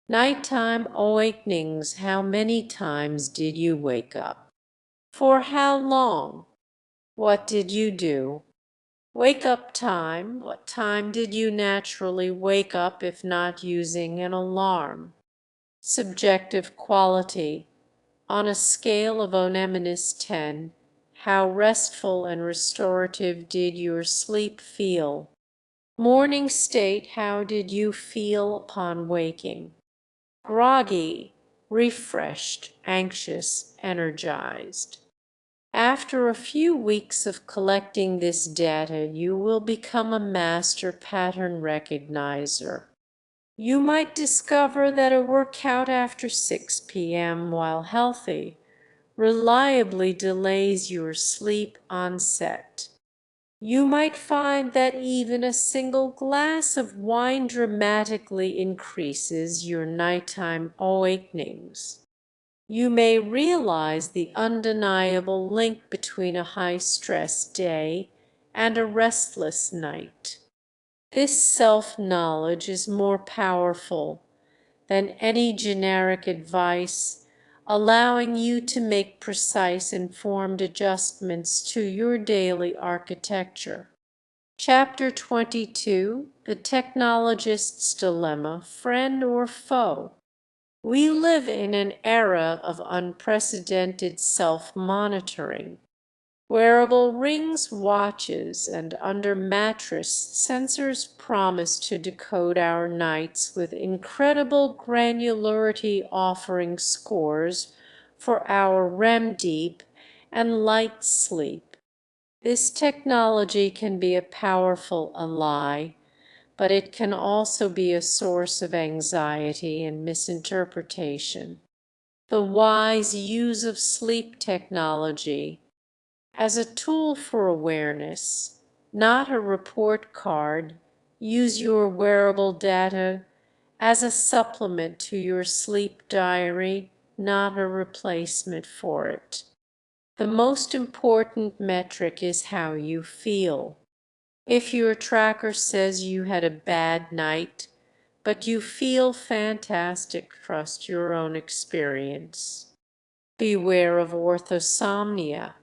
Nighttime awakenings. How many times did you wake up? For how long? What did you do? Wake up time. What time did you naturally wake up if not using an alarm? Subjective quality. On a scale of -10, how restful and restorative did your sleep feel? Morning state. How did you feel upon waking? Groggy, refreshed, anxious, energized. After a few weeks of collecting this data, you will become a master pattern recognizer. You might discover that a workout after 6 p.m. while healthy reliably delays your sleep onset. You might find that even a single glass of wine dramatically increases your nighttime awakenings. You may realize the undeniable link between a high-stress day and a restless night. This self-knowledge is more powerful than any generic advice, allowing you to make precise, informed adjustments to your daily architecture. Chapter 22: The Technologist's Dilemma, Friend or Foe? We live in an era of unprecedented self-monitoring. Wearable rings, watches, and under-mattress sensors promise to decode our nights with incredible granularity, offering scores for our REM deep and light sleep. This technology can be a powerful ally, but it can also be a source of anxiety and misinterpretation. The wise use of sleep technology as a tool for awareness, not a report card. Use your wearable data as a supplement to your sleep diary, not a replacement for it. The most important metric is how you feel. If your tracker says you had a bad night, but you feel fantastic, trust your own experience. Beware of orthosomnia.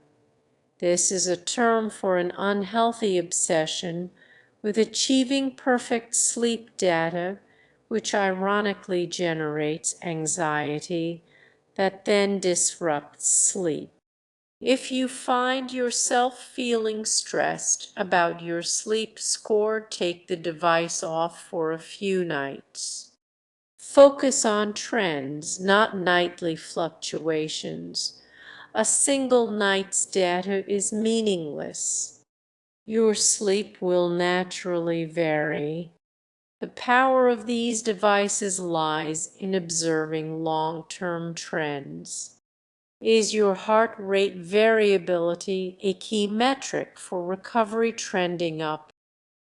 This is a term for an unhealthy obsession with achieving perfect sleep data, which ironically generates anxiety that then disrupts sleep. If you find yourself feeling stressed about your sleep score, take the device off for a few nights. Focus on trends, not nightly fluctuations. A single night's data is meaningless. Your sleep will naturally vary. The power of these devices lies in observing long-term trends. Is your heart rate variability a key metric for recovery trending up?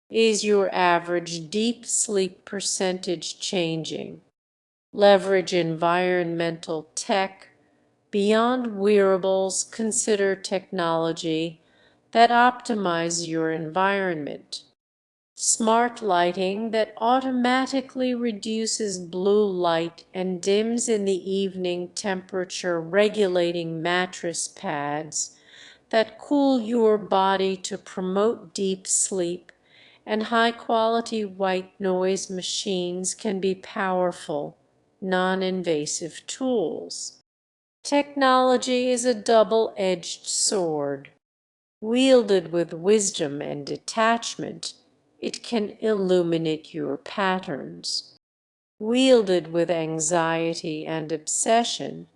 Is your average deep sleep percentage changing? Leverage environmental tech. Beyond wearables, consider technology that optimize your environment. Smart lighting that automatically reduces blue light and dims in the evening, temperature regulating mattress pads that cool your body to promote deep sleep, and high-quality white noise machines can be powerful, non-invasive tools. Technology is a double-edged sword. Wielded with wisdom and detachment, it can illuminate your patterns. Wielded with anxiety and obsession,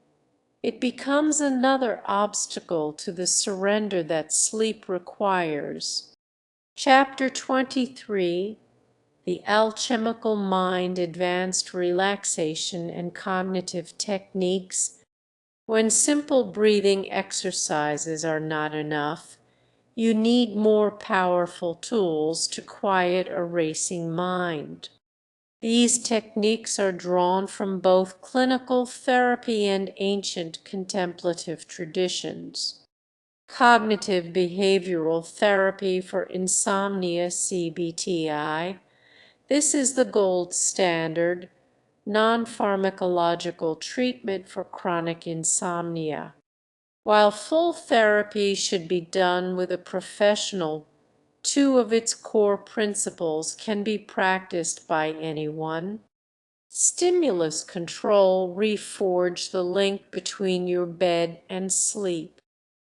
it becomes another obstacle to the surrender that sleep requires. Chapter 23: The Alchemical Mind, Advanced Relaxation and Cognitive Techniques. When simple breathing exercises are not enough, you need more powerful tools to quiet a racing mind. These techniques are drawn from both clinical therapy and ancient contemplative traditions. Cognitive behavioral therapy for insomnia, CBTI. This is the gold standard, non-pharmacological treatment for chronic insomnia. While full therapy should be done with a professional, two of its core principles can be practiced by anyone. Stimulus control reforge the link between your bed and sleep.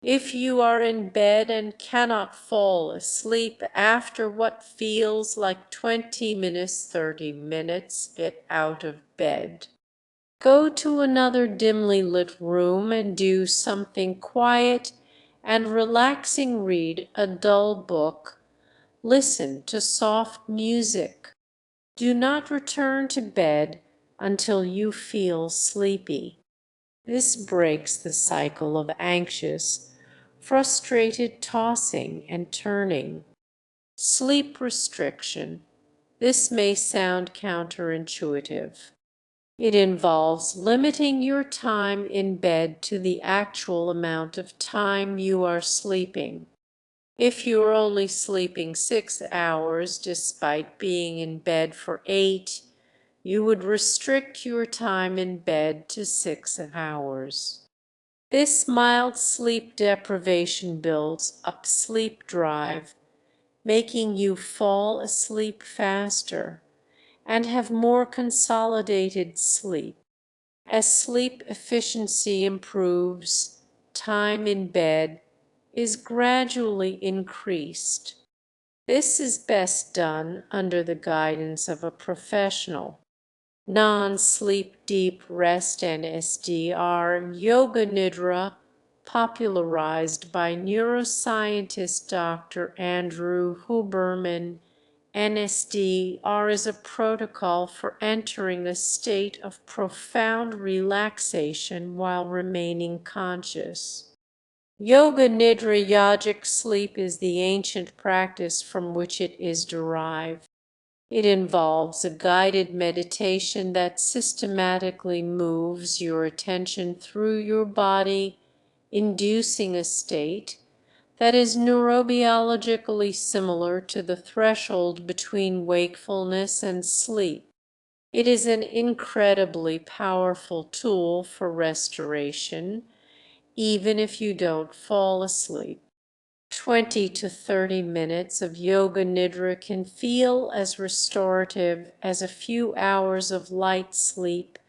If you are in bed and cannot fall asleep after what feels like 20 minutes, 30 minutes, get out of bed. Go to another dimly lit room and do something quiet and relaxing. Read a dull book. Listen to soft music. Do not return to bed until you feel sleepy. This breaks the cycle of anxious, frustrated tossing and turning. Sleep restriction. This may sound counterintuitive. It involves limiting your time in bed to the actual amount of time you are sleeping. If you are only sleeping 6 hours despite being in bed for 8, you would restrict your time in bed to 6 hours. This mild sleep deprivation builds up sleep drive, making you fall asleep faster and have more consolidated sleep. As sleep efficiency improves, time in bed is gradually increased. This is best done under the guidance of a professional. Non-sleep deep rest (NSD) Yoga Nidra, popularized by neuroscientist Dr. Andrew Huberman. NSD is a protocol for entering a state of profound relaxation while remaining conscious. Yoga Nidra yogic sleep is the ancient practice from which it is derived. It involves a guided meditation that systematically moves your attention through your body, inducing a state that is neurobiologically similar to the threshold between wakefulness and sleep. It is an incredibly powerful tool for restoration, even if you don't fall asleep. 20 to 30 minutes of Yoga Nidra can feel as restorative as a few hours of light sleep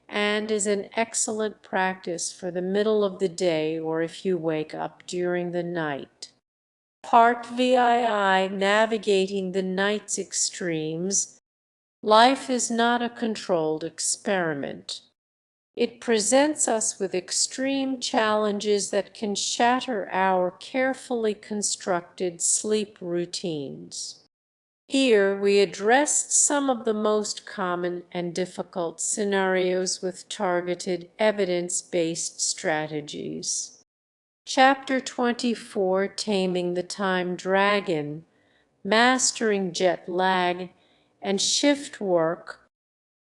and is an excellent practice for the middle of the day or if you wake up during the night. Part VII Navigating the Night's Extremes. Life is not a controlled experiment. It presents us with extreme challenges that can shatter our carefully constructed sleep routines. Here we addressed some of the most common and difficult scenarios with targeted, evidence-based strategies. Chapter 24, Taming the Time Dragon, Mastering Jet Lag and Shift Work.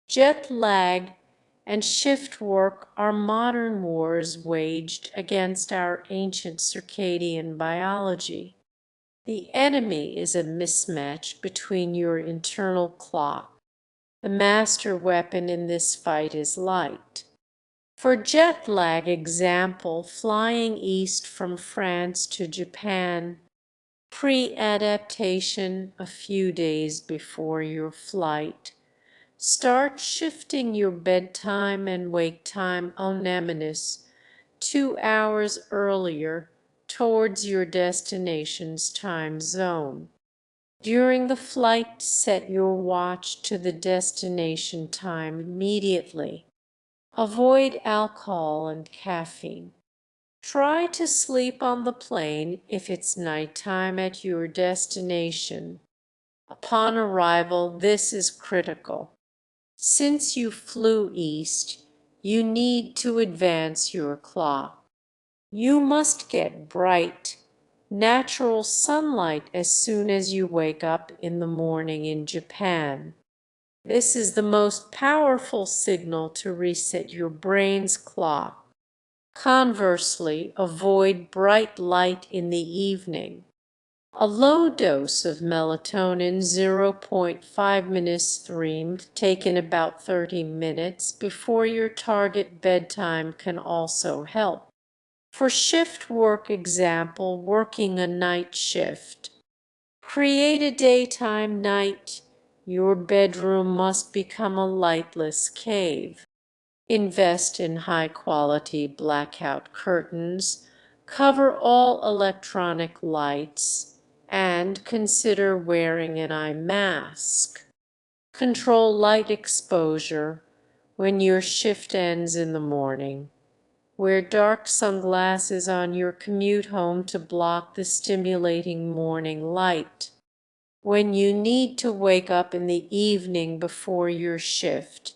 Jet lag and shift work are modern wars waged against our ancient circadian biology. The enemy is a mismatch between your internal clock. The master weapon in this fight is light. For jet lag example, flying east from France to Japan, pre-adaptation a few days before your flight. Start shifting your bedtime and wake time mnemonis 2 hours earlier towards your destination's time zone. During the flight, set your watch to the destination time immediately. Avoid alcohol and caffeine. Try to sleep on the plane if it's nighttime at your destination. Upon arrival, this is critical. Since you flew east, you need to advance your clock. You must get bright, natural sunlight as soon as you wake up in the morning in Japan. This is the most powerful signal to reset your brain's clock. Conversely, avoid bright light in the evening. A low dose of melatonin 0.5 mg taken about 30 minutes before your target bedtime can also help. For shift work example, working a night shift. Create a daytime night. Your bedroom must become a lightless cave. Invest in high-quality blackout curtains. Cover all electronic lights. And consider wearing an eye mask. Control light exposure when your shift ends in the morning. Wear dark sunglasses on your commute home to block the stimulating morning light. When you need to wake up in the evening before your shift,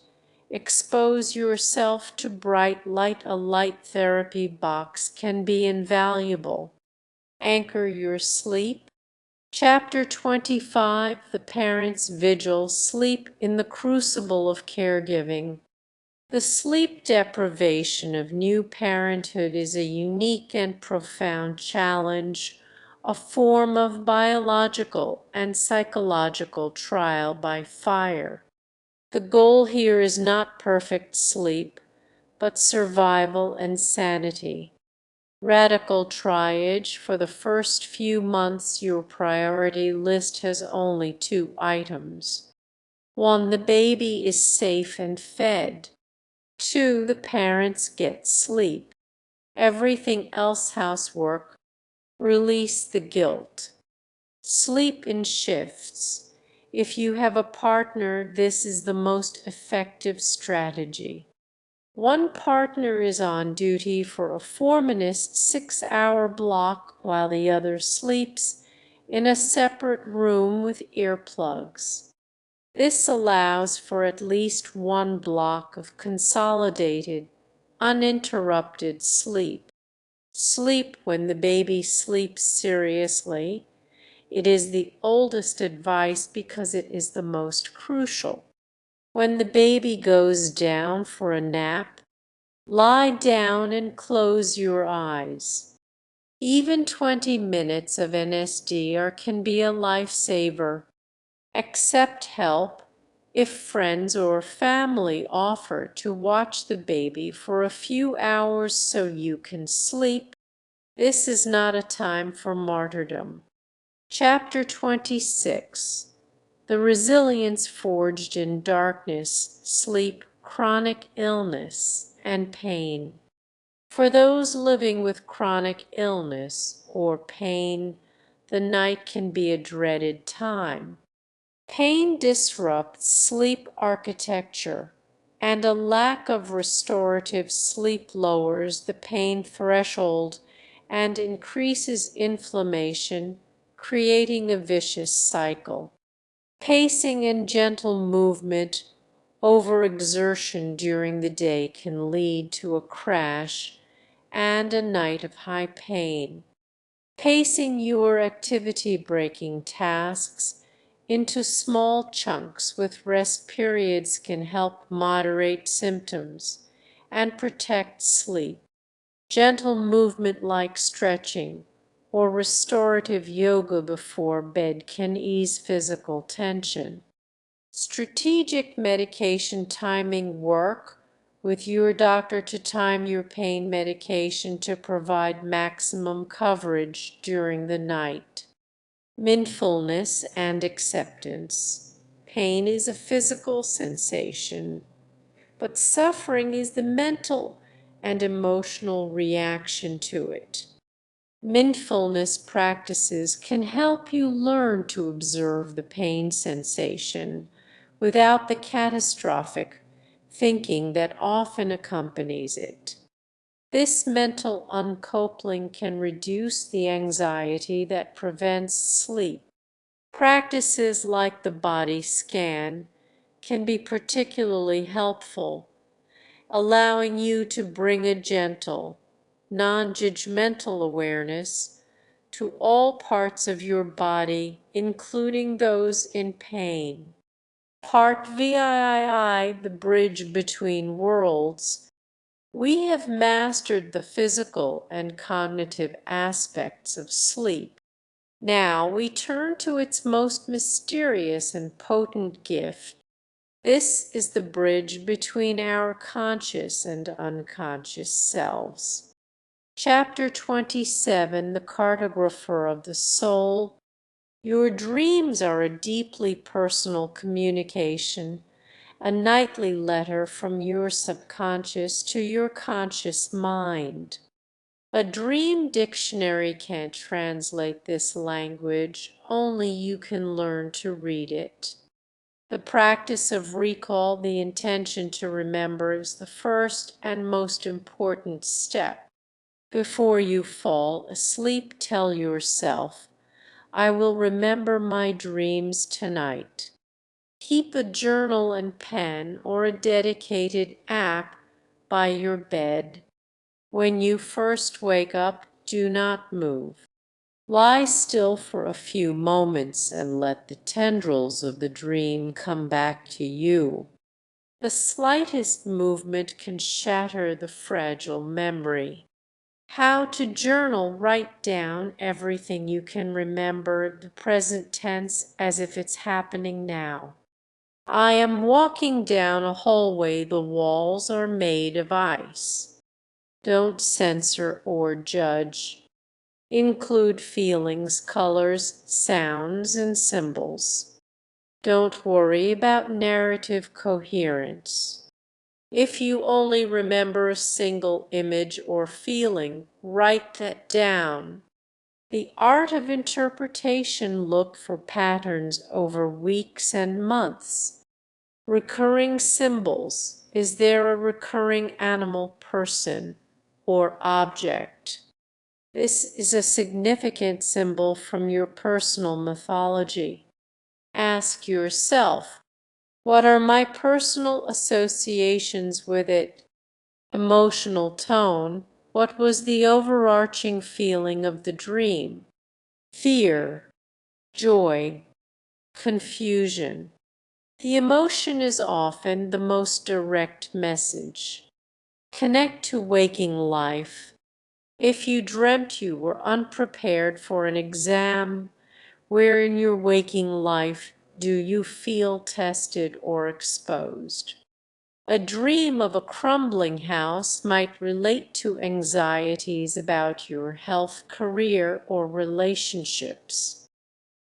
expose yourself to bright light. A light therapy box can be invaluable. Anchor your sleep. Chapter 25, The Parent's Vigil, Sleep in the Crucible of Caregiving. The sleep deprivation of new parenthood is a unique and profound challenge, a form of biological and psychological trial by fire. The goal here is not perfect sleep, but survival and sanity. Radical triage. For the first few months, your priority list has only 2 items. 1. The baby is safe and fed. 2. The parents get sleep. Everything else housework. Release the guilt. Sleep in shifts. If you have a partner, this is the most effective strategy. One partner is on duty for a 4-minute 6-hour block while the other sleeps in a separate room with earplugs. This allows for at least one block of consolidated, uninterrupted sleep. Sleep when the baby sleeps seriously. It is the oldest advice because it is the most crucial. When the baby goes down for a nap, lie down and close your eyes. Even 20 minutes of NSD can be a lifesaver. Accept help if friends or family offer to watch the baby for a few hours so you can sleep. This is not a time for martyrdom. Chapter 26. The Resilience Forged in Darkness, Sleep, Chronic Illness, and Pain. For those living with chronic illness or pain, the night can be a dreaded time. Pain disrupts sleep architecture, and a lack of restorative sleep lowers the pain threshold and increases inflammation, creating a vicious cycle. Pacing and gentle movement, overexertion during the day can lead to a crash and a night of high pain. Pacing your activity-breaking tasks into small chunks with rest periods can help moderate symptoms and protect sleep. Gentle movement like stretching or restorative yoga before bed can ease physical tension. Strategic medication timing. Work with your doctor to time your pain medication to provide maximum coverage during the night. Mindfulness and acceptance. Pain is a physical sensation, but suffering is the mental and emotional reaction to it. Mindfulness practices can help you learn to observe the pain sensation without the catastrophic thinking that often accompanies it. This mental uncoupling can reduce the anxiety that prevents sleep. Practices like the body scan can be particularly helpful, allowing you to bring a gentle, non-judgmental awareness to all parts of your body, including those in pain. Part VII, the bridge between worlds. We have mastered the physical and cognitive aspects of sleep. Now we turn to its most mysterious and potent gift. This is the bridge between our conscious and unconscious selves. Chapter 27, The Cartographer of the Soul. Your dreams are a deeply personal communication, a nightly letter from your subconscious to your conscious mind. A dream dictionary can't translate this language, only you can learn to read it. The practice of recall, the intention to remember, is the first and most important step. Before you fall asleep, tell yourself, I will remember my dreams tonight. Keep a journal and pen or a dedicated app by your bed. When you first wake up, do not move. Lie still for a few moments and let the tendrils of the dream come back to you. The slightest movement can shatter the fragile memory. How to journal: write down everything you can remember, the present tense as if it's happening now. I am walking down a hallway, the walls are made of ice. Don't censor or judge. Include feelings, colors, sounds, and symbols. Don't worry about narrative coherence. If you only remember a single image or feeling, write that down. The art of interpretation: look for patterns over weeks and months. Recurring symbols: is there a recurring animal, person, or object? This is a significant symbol from your personal mythology. Ask yourself, what are my personal associations with it? Emotional tone: what was the overarching feeling of the dream? Fear, joy, confusion. The emotion is often the most direct message. Connect to waking life. If you dreamt you were unprepared for an exam, where in your waking life do you feel tested or exposed? A dream of a crumbling house might relate to anxieties about your health, career, or relationships.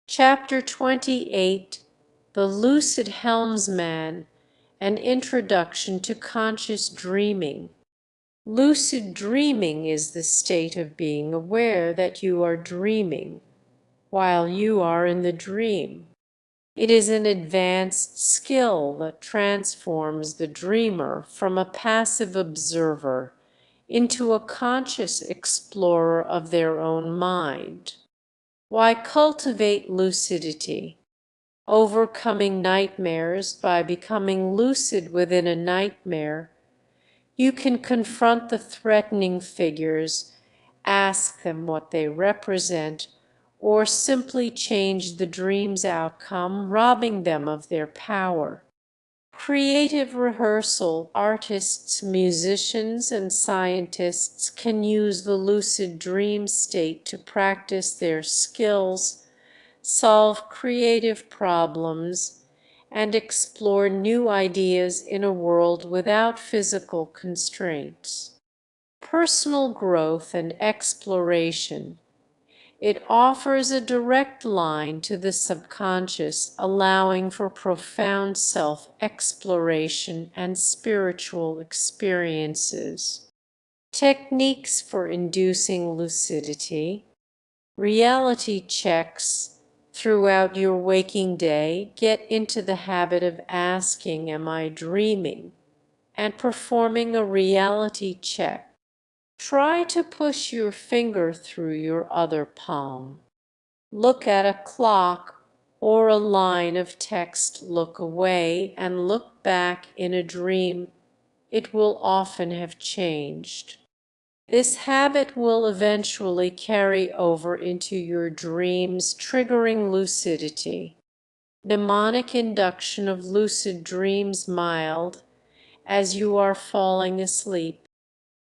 Chapter 28, The Lucid Helmsman, An Introduction to Conscious Dreaming. Lucid dreaming is the state of being aware that you are dreaming while you are in the dream. It is an advanced skill that transforms the dreamer from a passive observer into a conscious explorer of their own mind. Why cultivate lucidity? Overcoming nightmares. By becoming lucid within a nightmare, you can confront the threatening figures, ask them what they represent, or simply change the dream's outcome, robbing them of their power. Creative rehearsal: artists, musicians, and scientists can use the lucid dream state to practice their skills, solve creative problems, and explore new ideas in a world without physical constraints. Personal growth and exploration: it offers a direct line to the subconscious, allowing for profound self-exploration and spiritual experiences. Techniques for inducing lucidity: reality checks. Throughout your waking day, get into the habit of asking, am I dreaming? And performing a reality check. Try to push your finger through your other palm. Look at a clock or a line of text, look away and look back in a dream. It will often have changed. This habit will eventually carry over into your dreams, triggering lucidity. Mnemonic induction of lucid dreams: mild. As you are falling asleep,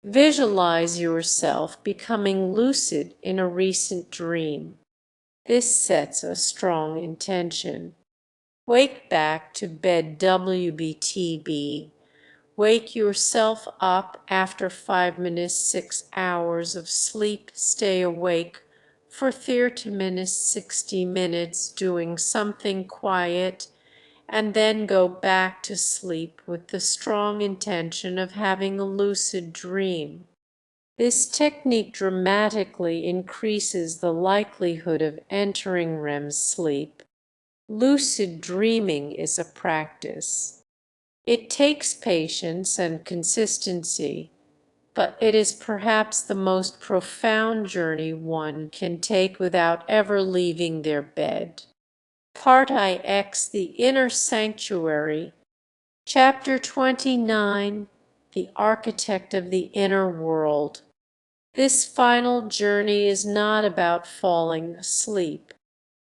visualize yourself becoming lucid in a recent dream. This sets a strong intention. Wake back to bed WBTB. Wake yourself up after 5 minutes, 6 hours of sleep. Stay awake for 30 minutes, 60 minutes doing something quiet, and then go back to sleep with the strong intention of having a lucid dream. This technique dramatically increases the likelihood of entering REM sleep. Lucid dreaming is a practice. It takes patience and consistency, but it is perhaps the most profound journey one can take without ever leaving their bed. Part IX, The Inner Sanctuary. Chapter 29, The Architect of the Inner World. This final journey is not about falling asleep.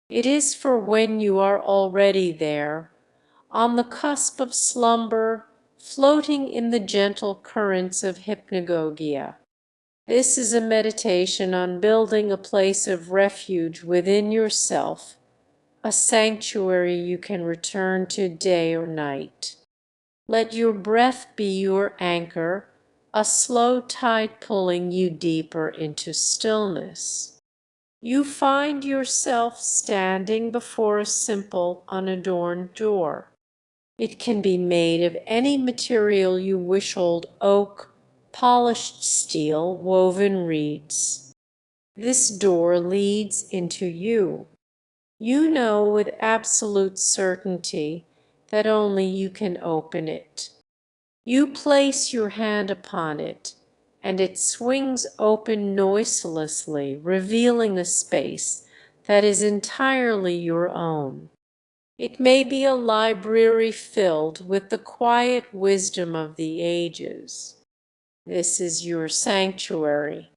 It is for when you are already there, on the cusp of slumber, floating in the gentle currents of hypnagogia. This is a meditation on building a place of refuge within yourself, a sanctuary you can return to day or night. Let your breath be your anchor, a slow tide pulling you deeper into stillness. You find yourself standing before a simple, unadorned door. It can be made of any material you wish: old oak, polished steel, woven reeds. This door leads into you. You know with absolute certainty that only you can open it. You place your hand upon it, and it swings open noiselessly, revealing a space that is entirely your own. It may be a library filled with the quiet wisdom of the ages. This is your sanctuary.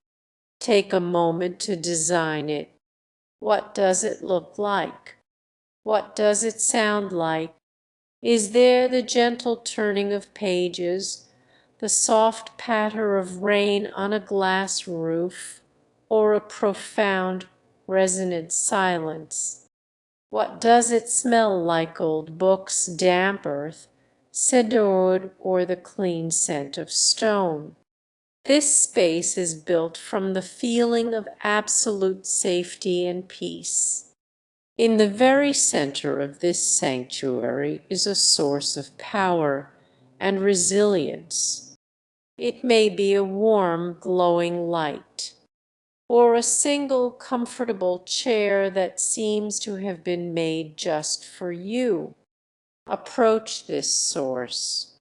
Take a moment to design it. What does it look like? What does it sound like? Is there the gentle turning of pages, the soft patter of rain on a glass roof, or a profound, resonant silence? What does it smell like? Old books, damp earth, cedarwood, or the clean scent of stone? This space is built from the feeling of absolute safety and peace. In the very center of this sanctuary is a source of power and resilience. It may be a warm, glowing light, or a single comfortable chair that seems to have been made just for you. Approach this source.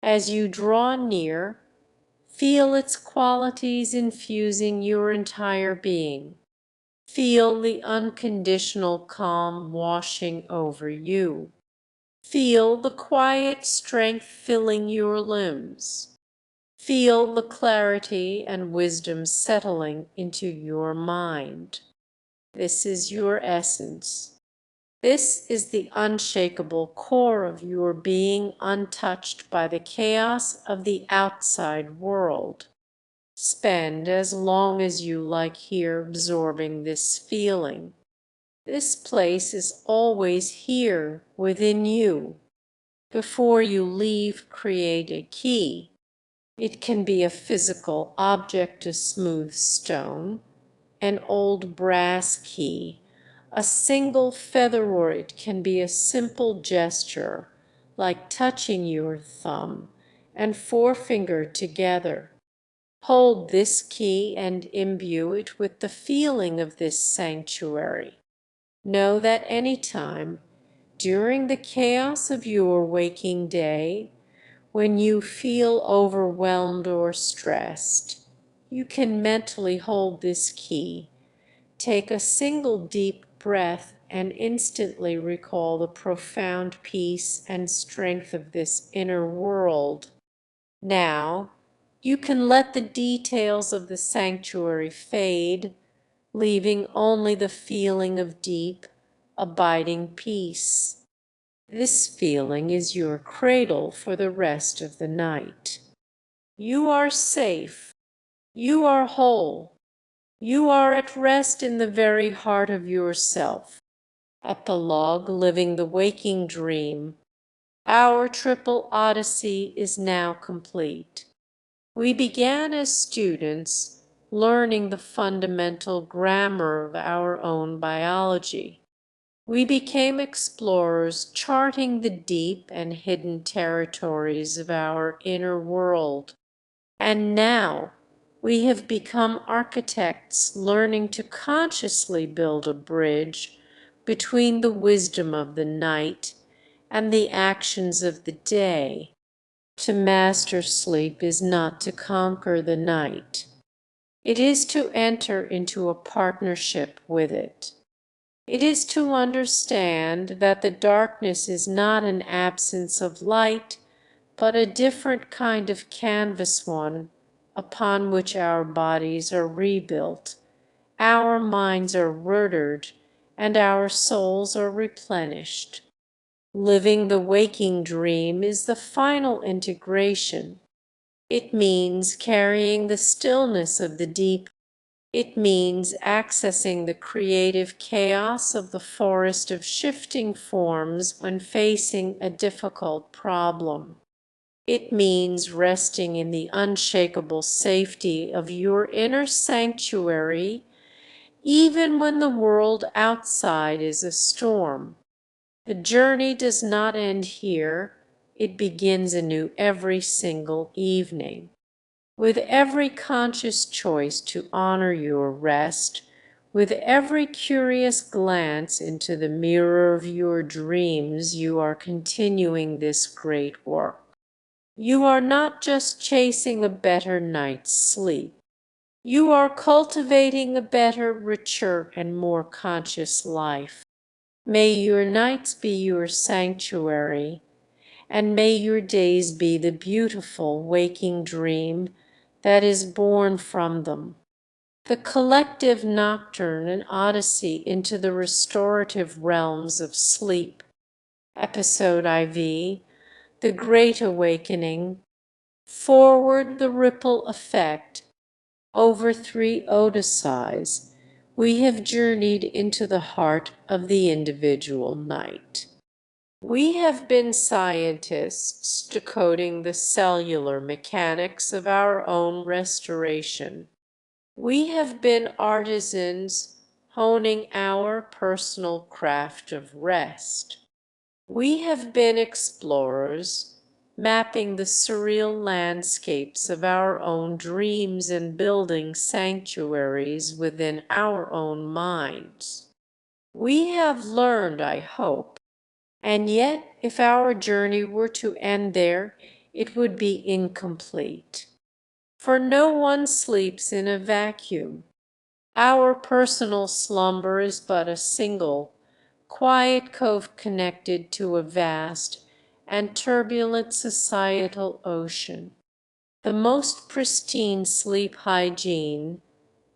As you draw near, feel its qualities infusing your entire being. Feel the unconditional calm washing over you. Feel the quiet strength filling your limbs. Feel the clarity and wisdom settling into your mind. This is your essence. This is the unshakable core of your being, untouched by the chaos of the outside world. Spend as long as you like here absorbing this feeling. This place is always here within you. Before you leave, create a key. It can be a physical object, a smooth stone, an old brass key, a single feather, or it can be a simple gesture, like touching your thumb and forefinger together. Hold this key and imbue it with the feeling of this sanctuary. Know that any time during the chaos of your waking day, when you feel overwhelmed or stressed, you can mentally hold this key. Take a single deep breath and instantly recall the profound peace and strength of this inner world. Now, you can let the details of the sanctuary fade, leaving only the feeling of deep, abiding peace. This feeling is your cradle for the rest of the night. You are safe. You are whole. You are at rest in the very heart of yourself. Epilogue: Living the Waking Dream. Our triple odyssey is now complete. We began as students, learning the fundamental grammar of our own biology. We became explorers, charting the deep and hidden territories of our inner world. And now we have become architects, learning to consciously build a bridge between the wisdom of the night and the actions of the day. To master sleep is not to conquer the night. It is to enter into a partnership with it. It is to understand that the darkness is not an absence of light, but a different kind of canvas, one upon which our bodies are rebuilt, our minds are rooted, and our souls are replenished. Living the waking dream is the final integration. It means carrying the stillness of the deep. It means accessing the creative chaos of the forest of shifting forms when facing a difficult problem. It means resting in the unshakable safety of your inner sanctuary, even when the world outside is a storm. The journey does not end here. It begins anew every single evening. With every conscious choice to honor your rest, with every curious glance into the mirror of your dreams, you are continuing this great work. You are not just chasing a better night's sleep. You are cultivating a better, richer, and more conscious life. May your nights be your sanctuary, and may your days be the beautiful waking dream that is born from them. The collective nocturne and odyssey into the restorative realms of sleep. Episode IV: The Great Awakening. Forward: the ripple effect. Over 3 Odysseys, we have journeyed into the heart of the individual night. We have been scientists decoding the cellular mechanics of our own restoration. We have been artisans honing our personal craft of rest. We have been explorers, mapping the surreal landscapes of our own dreams and building sanctuaries within our own minds. We have learned, I hope, and yet if our journey were to end there, it would be incomplete. For no one sleeps in a vacuum. Our personal slumber is but a single, quiet cove connected to a vast and turbulent societal ocean. The most pristine sleep hygiene,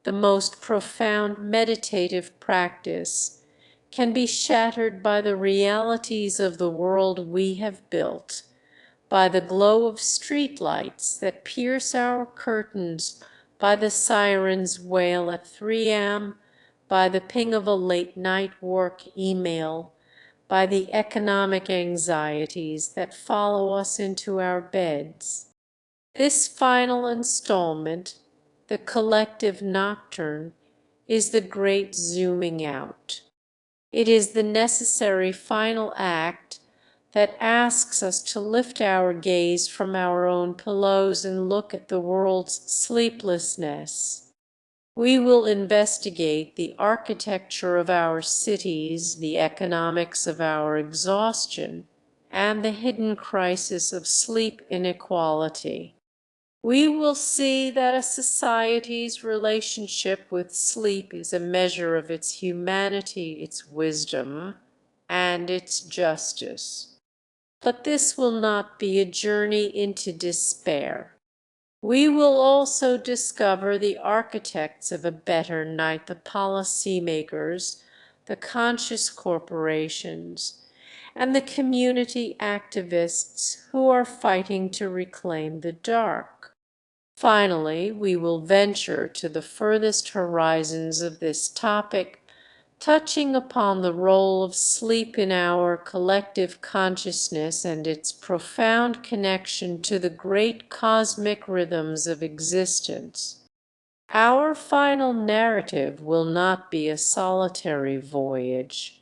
the most profound meditative practice, can be shattered by the realities of the world we have built, by the glow of streetlights that pierce our curtains, by the siren's wail at 3 a.m., by the ping of a late-night work email, by the economic anxieties that follow us into our beds. This final installment, the collective nocturne, is the great zooming out. It is the necessary final act that asks us to lift our gaze from our own pillows and look at the world's sleeplessness. We will investigate the architecture of our cities, the economics of our exhaustion, and the hidden crisis of sleep inequality. We will see that a society's relationship with sleep is a measure of its humanity, its wisdom, and its justice. But this will not be a journey into despair. We will also discover the architects of a better night, the policymakers, the conscious corporations, and the community activists who are fighting to reclaim the dark. Finally, we will venture to the furthest horizons of this topic, touching upon the role of sleep in our collective consciousness and its profound connection to the great cosmic rhythms of existence. Our final narrative will not be a solitary voyage,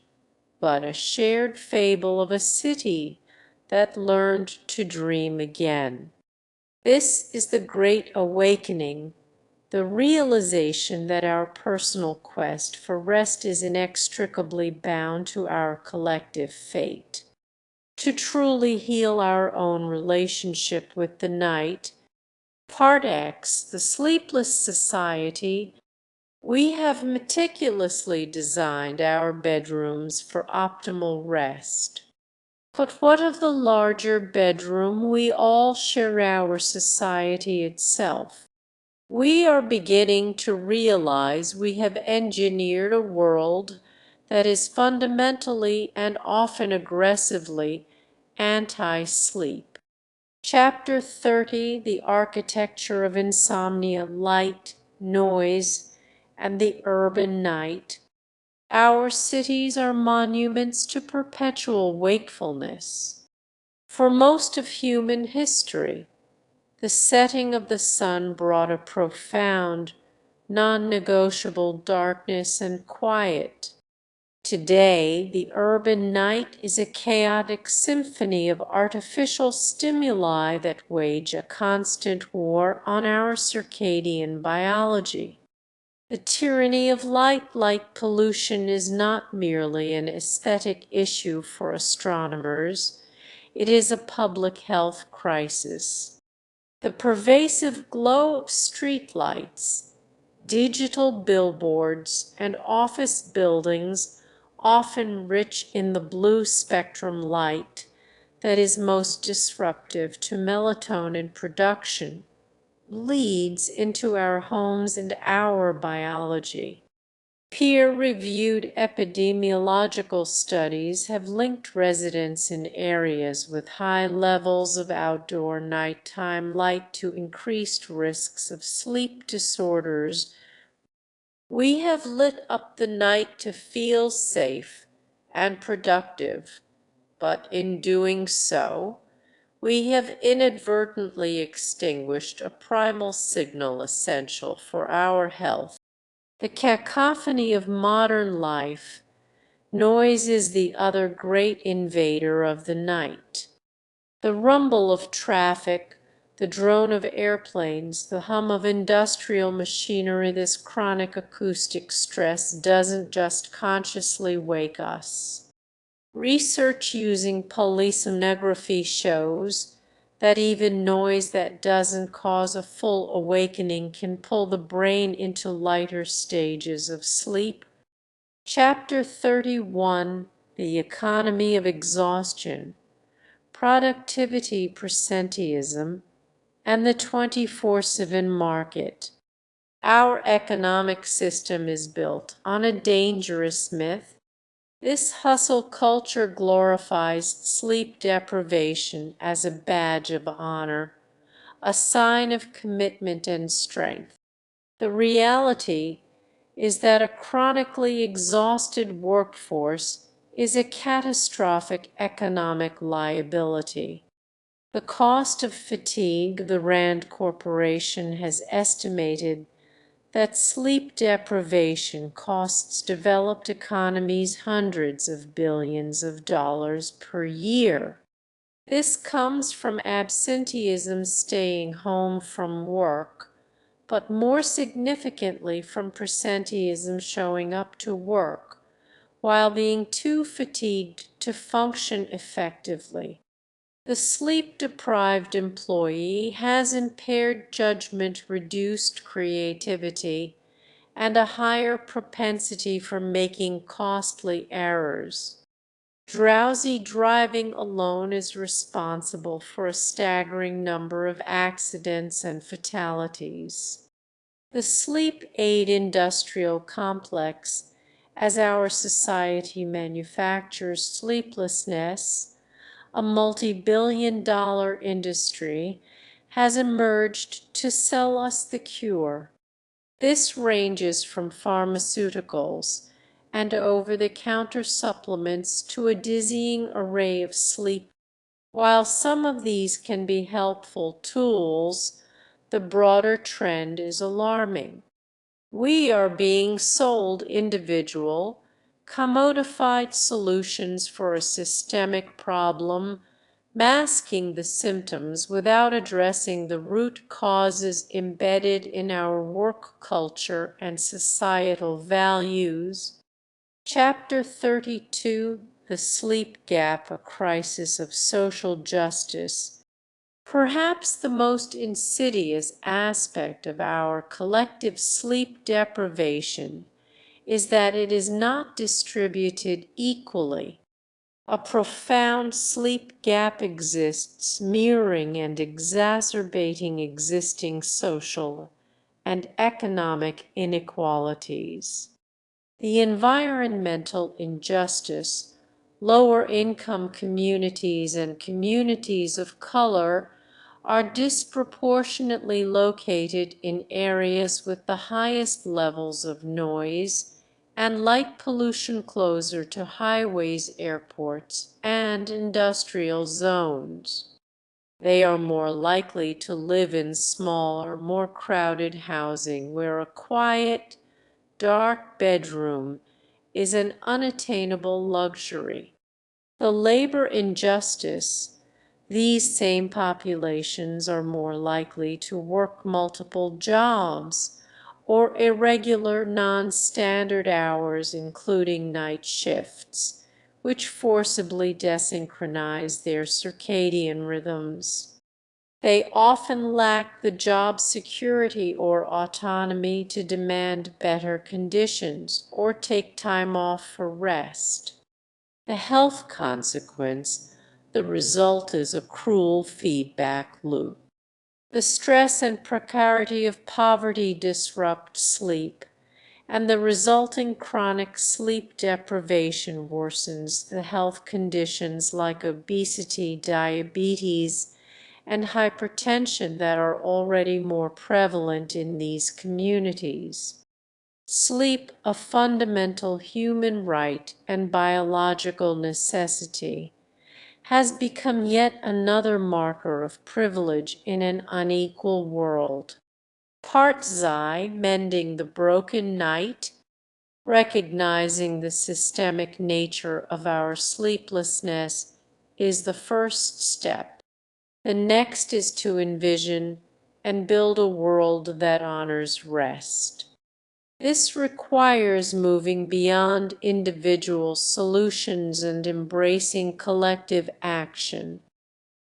but a shared fable of a city that learned to dream again. This is the great awakening, the realization that our personal quest for rest is inextricably bound to our collective fate. To truly heal our own relationship with the night, Part X, the Sleepless Society, we have meticulously designed our bedrooms for optimal rest. But what of the larger bedroom? We all share our society itself. We are beginning to realize we have engineered a world that is fundamentally and often aggressively anti-sleep. Chapter 30, The Architecture of Insomnia, Light, Noise, and the Urban Night. Our cities are monuments to perpetual wakefulness. For most of human history, the setting of the sun brought a profound, non-negotiable darkness and quiet. Today, the urban night is a chaotic symphony of artificial stimuli that wage a constant war on our circadian biology. The tyranny of light pollution is not merely an aesthetic issue for astronomers, it is a public health crisis. The pervasive glow of streetlights, digital billboards, and office buildings, often rich in the blue spectrum light that is most disruptive to melatonin production, leads into our homes and our biology. Peer-reviewed epidemiological studies have linked residents in areas with high levels of outdoor nighttime light to increased risks of sleep disorders. We have lit up the night to feel safe and productive, but in doing so, we have inadvertently extinguished a primal signal essential for our health. The cacophony of modern life, noise is the other great invader of the night. The rumble of traffic, the drone of airplanes, the hum of industrial machinery, this chronic acoustic stress doesn't just consciously wake us. Research using polysomnography shows that even noise that doesn't cause a full awakening can pull the brain into lighter stages of sleep. Chapter 31, The Economy of Exhaustion, Productivity Presenteeism, and the 24/7 Market. Our economic system is built on a dangerous myth. This hustle culture glorifies sleep deprivation as a badge of honor, a sign of commitment and strength. The reality is that a chronically exhausted workforce is a catastrophic economic liability. The cost of fatigue, the Rand Corporation has estimated that sleep deprivation costs developed economies hundreds of billions of dollars per year. This comes from absenteeism, staying home from work, but more significantly from presenteeism, showing up to work while being too fatigued to function effectively. The sleep-deprived employee has impaired judgment, reduced creativity, and a higher propensity for making costly errors. Drowsy driving alone is responsible for a staggering number of accidents and fatalities. The sleep aid industrial complex, as our society manufactures sleeplessness, a multi-billion-dollar industry, has emerged to sell us the cure. This ranges from pharmaceuticals and over-the-counter supplements to a dizzying array of sleep. While some of these can be helpful tools, the broader trend is alarming. We are being sold individual, commodified solutions for a systemic problem, masking the symptoms without addressing the root causes embedded in our work culture and societal values. Chapter 32, The Sleep Gap, a Crisis of Social Justice. Perhaps the most insidious aspect of our collective sleep deprivation is that it is not distributed equally. A profound sleep gap exists, mirroring and exacerbating existing social and economic inequalities. The environmental injustice, lower income communities and communities of color are disproportionately located in areas with the highest levels of noise and light pollution closer to highways, airports, and industrial zones. They are more likely to live in smaller, more crowded housing where a quiet, dark bedroom is an unattainable luxury. The labor injustice. These same populations are more likely to work multiple jobs or irregular non-standard hours, including night shifts, which forcibly desynchronize their circadian rhythms. They often lack the job security or autonomy to demand better conditions or take time off for rest. The health consequence, the result is a cruel feedback loop. The stress and precarity of poverty disrupt sleep, and the resulting chronic sleep deprivation worsens the health conditions like obesity, diabetes, and hypertension that are already more prevalent in these communities. Sleep, a fundamental human right and biological necessity, has become yet another marker of privilege in an unequal world. Part Xi, Mending the Broken Night, recognizing the systemic nature of our sleeplessness, is the first step. The next is to envision and build a world that honors rest. This requires moving beyond individual solutions and embracing collective action.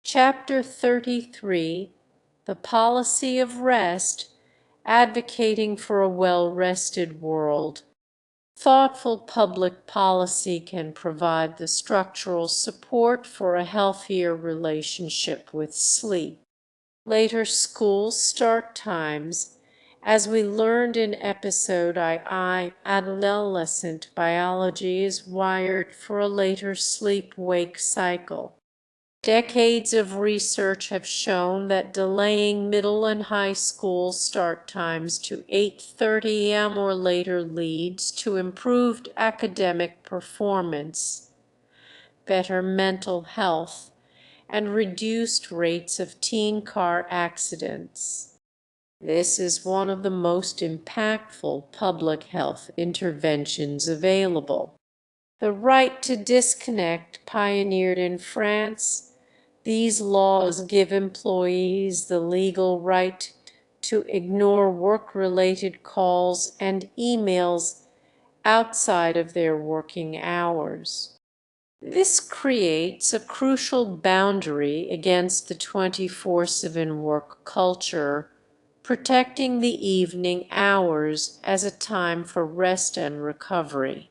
Chapter 33, The Policy of Rest, Advocating for a Well-Rested World. Thoughtful public policy can provide the structural support for a healthier relationship with sleep. Later school start times. As we learned in episode II, adolescent biology is wired for a later sleep-wake cycle. Decades of research have shown that delaying middle and high school start times to 8:30 a.m. or later leads to improved academic performance, better mental health, and reduced rates of teen car accidents. This is one of the most impactful public health interventions available. The right to disconnect, pioneered in France. These laws give employees the legal right to ignore work-related calls and emails outside of their working hours. This creates a crucial boundary against the 24/7 work culture, protecting the evening hours as a time for rest and recovery.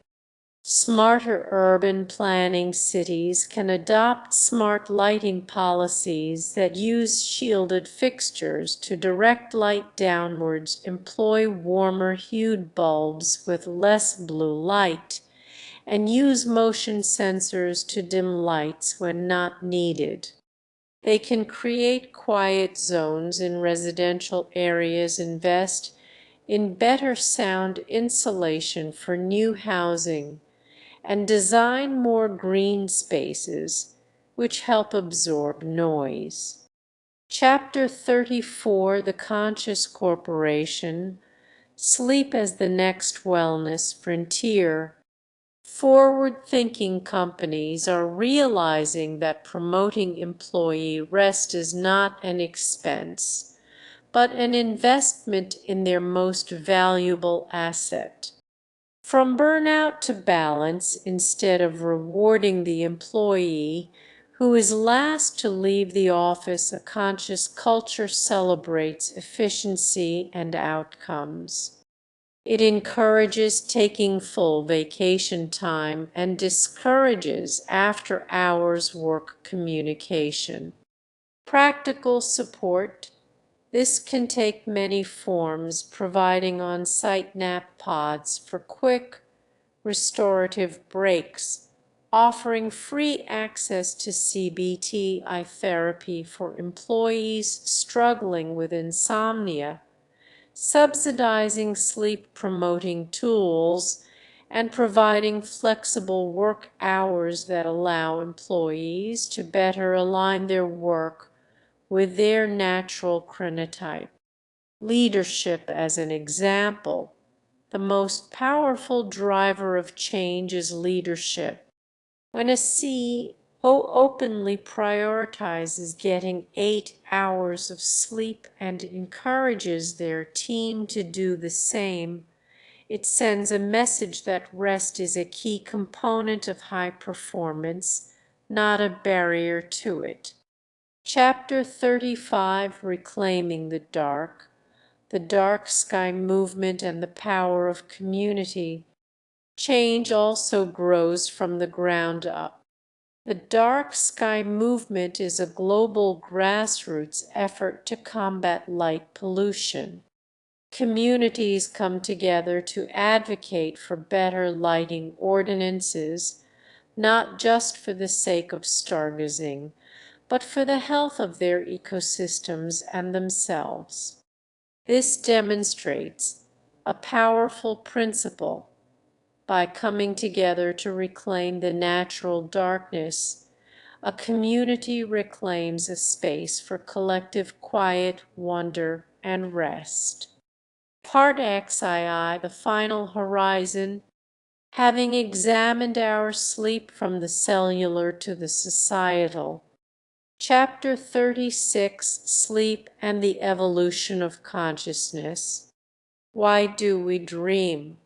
Smarter urban planning cities can adopt smart lighting policies that use shielded fixtures to direct light downwards, employ warmer hued bulbs with less blue light, and use motion sensors to dim lights when not needed. They can create quiet zones in residential areas, invest in better sound insulation for new housing, and design more green spaces, which help absorb noise. Chapter 34, The Conscious Corporation, Sleep as the Next Wellness Frontier. Forward-thinking companies are realizing that promoting employee rest is not an expense, but an investment in their most valuable asset. From burnout to balance, instead of rewarding the employee who is last to leave the office, a conscious culture celebrates efficiency and outcomes. It encourages taking full vacation time and discourages after-hours work communication. Practical support. This can take many forms, providing on-site nap pods for quick, restorative breaks, offering free access to CBT therapy for employees struggling with insomnia, subsidizing sleep-promoting tools, and providing flexible work hours that allow employees to better align their work with their natural chronotype. Leadership as an example. The most powerful driver of change is leadership. When a CEO openly prioritizes getting 8 hours of sleep and encourages their team to do the same, it sends a message that rest is a key component of high performance, not a barrier to it. Chapter 35, Reclaiming the Dark Sky Movement and the Power of Community. Change also grows from the ground up. The Dark Sky Movement is a global grassroots effort to combat light pollution. Communities come together to advocate for better lighting ordinances, not just for the sake of stargazing, but for the health of their ecosystems and themselves. This demonstrates a powerful principle. By coming together to reclaim the natural darkness, a community reclaims a space for collective quiet, wonder, and rest. Part XII, The Final Horizon. Having examined our sleep from the cellular to the societal. Chapter 36, Sleep and the Evolution of Consciousness. Why do we dream?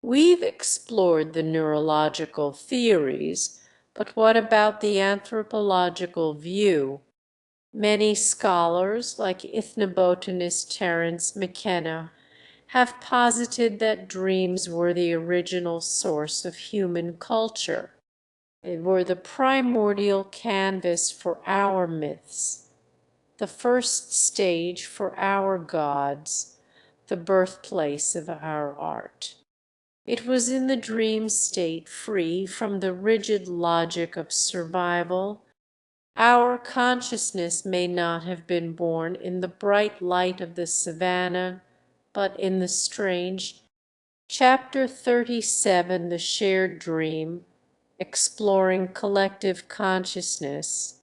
We've explored the neurological theories, but what about the anthropological view? Many scholars, like ethnobotanist Terence McKenna, have posited that dreams were the original source of human culture. They were the primordial canvas for our myths, the first stage for our gods, the birthplace of our art. It was in the dream state, free from the rigid logic of survival. Our consciousness may not have been born in the bright light of the savannah, but in the strange. Chapter 37, The Shared Dream, Exploring Collective Consciousness.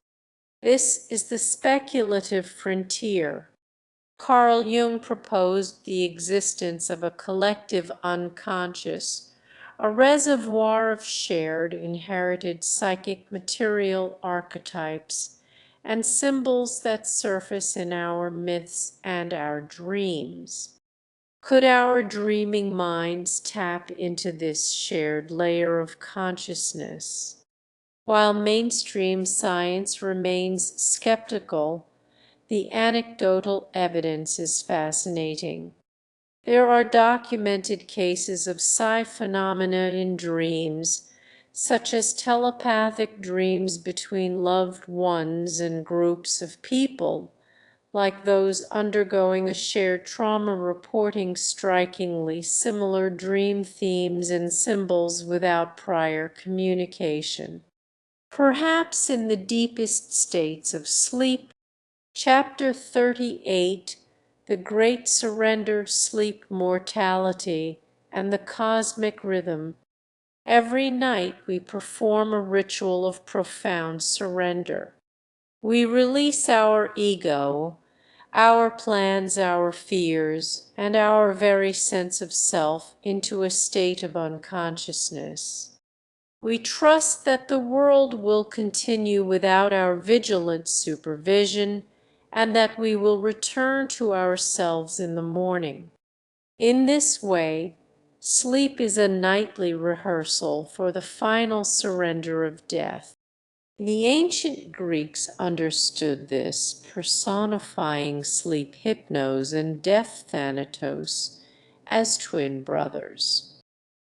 This is the speculative frontier. Carl Jung proposed the existence of a collective unconscious, a reservoir of shared, inherited psychic material archetypes and symbols that surface in our myths and our dreams. Could our dreaming minds tap into this shared layer of consciousness? While mainstream science remains skeptical, the anecdotal evidence is fascinating. There are documented cases of psi phenomena in dreams, such as telepathic dreams between loved ones and groups of people, like those undergoing a shared trauma, reporting strikingly similar dream themes and symbols without prior communication. Perhaps in the deepest states of sleep, Chapter 38, The Great Surrender, Sleep, Mortality, and the Cosmic Rhythm, every night we perform a ritual of profound surrender. We release our ego, our plans, our fears, and our very sense of self into a state of unconsciousness. We trust that the world will continue without our vigilant supervision, and that we will return to ourselves in the morning. In this way, sleep is a nightly rehearsal for the final surrender of death. The ancient Greeks understood this, personifying sleep hypnos and death thanatos as twin brothers.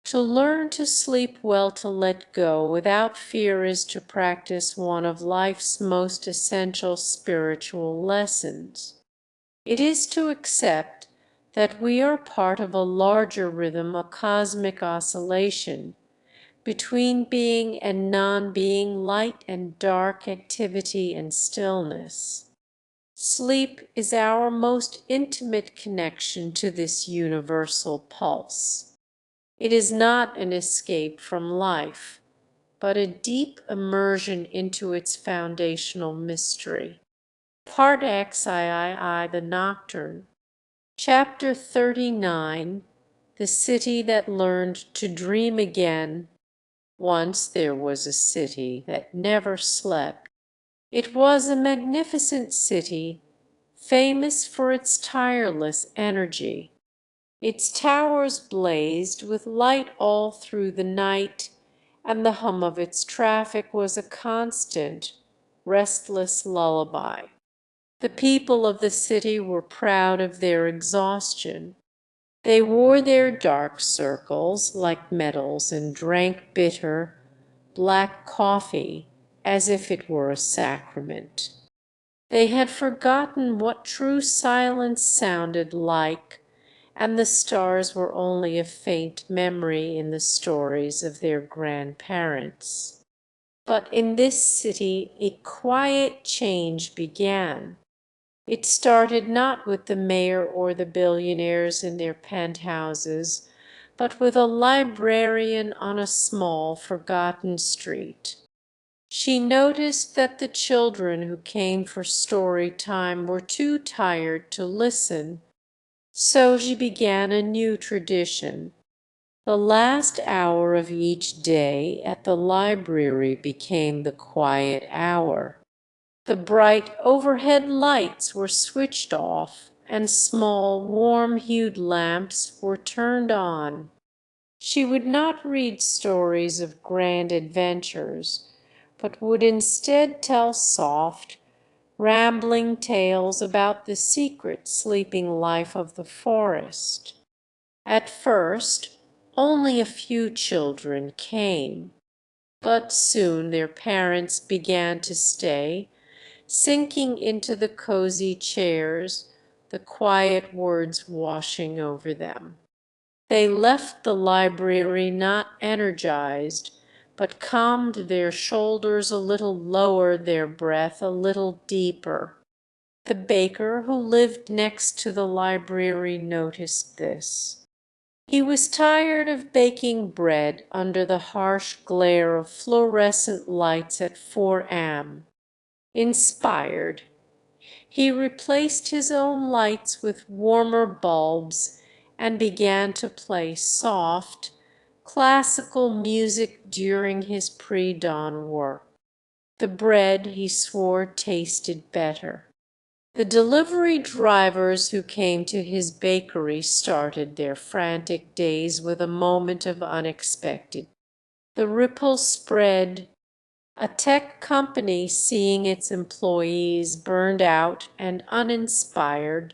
To learn to sleep well, to let go without fear, is to practice one of life's most essential spiritual lessons. It is to accept that we are part of a larger rhythm, a cosmic oscillation between being and non-being, light and dark, activity and stillness. Sleep is our most intimate connection to this universal pulse. It is not an escape from life, but a deep immersion into its foundational mystery. Part XIII, The Nocturne. Chapter 39, The City That Learned to Dream Again. Once there was a city that never slept. It was a magnificent city, famous for its tireless energy. Its towers blazed with light all through the night, and the hum of its traffic was a constant, restless lullaby. The people of the city were proud of their exhaustion. They wore their dark circles like medals and drank bitter, black coffee as if it were a sacrament. They had forgotten what true silence sounded like, and the stars were only a faint memory in the stories of their grandparents. But in this city a quiet change began. It started not with the mayor or the billionaires in their penthouses, but with a librarian on a small, forgotten street. She noticed that the children who came for story time were too tired to listen, so she began a new tradition. The last hour of each day at the library became the quiet hour. The bright overhead lights were switched off, and small, warm-hued lamps were turned on. She would not read stories of grand adventures, but would instead tell soft, rambling tales about the secret sleeping life of the forest. At first, only a few children came, but soon their parents began to stay, sinking into the cozy chairs, the quiet words washing over them. They left the library not energized, but calmed, their shoulders a little lower, their breath a little deeper. The baker who lived next to the library noticed this. He was tired of baking bread under the harsh glare of fluorescent lights at 4 a.m. Inspired, he replaced his own lights with warmer bulbs and began to play soft, classical music during his pre-dawn work. The bread, he swore, tasted better. The delivery drivers who came to his bakery started their frantic days with a moment of unexpected. The ripple spread. A tech company, seeing its employees burned out and uninspired,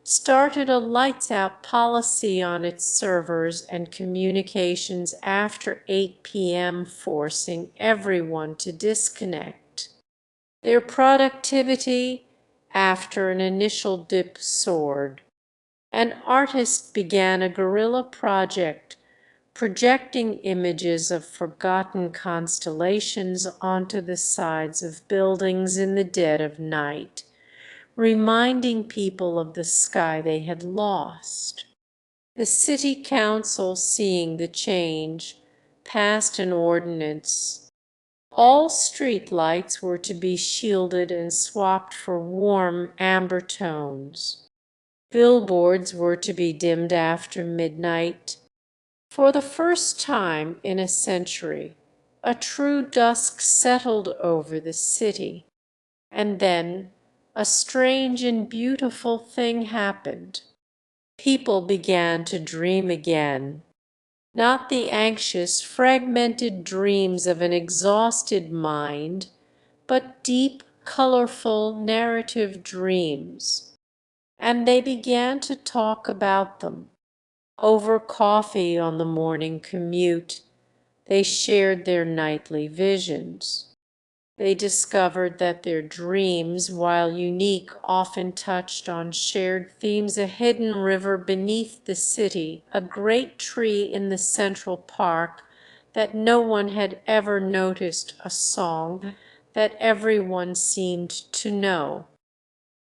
started a lights-out policy on its servers and communications after 8 p.m., forcing everyone to disconnect. Their productivity, after an initial dip, soared. An artist began a guerrilla project projecting images of forgotten constellations onto the sides of buildings in the dead of night, reminding people of the sky they had lost. The city council, seeing the change, passed an ordinance. All street lights were to be shielded and swapped for warm amber tones. Billboards were to be dimmed after midnight. For the first time in a century, a true dusk settled over the city. And then a strange and beautiful thing happened. People began to dream again. Not the anxious, fragmented dreams of an exhausted mind, but deep, colorful, narrative dreams. And they began to talk about them. Over coffee on the morning commute, they shared their nightly visions. They discovered that their dreams, while unique, often touched on shared themes: a hidden river beneath the city, a great tree in the central park that no one had ever noticed, a song that everyone seemed to know.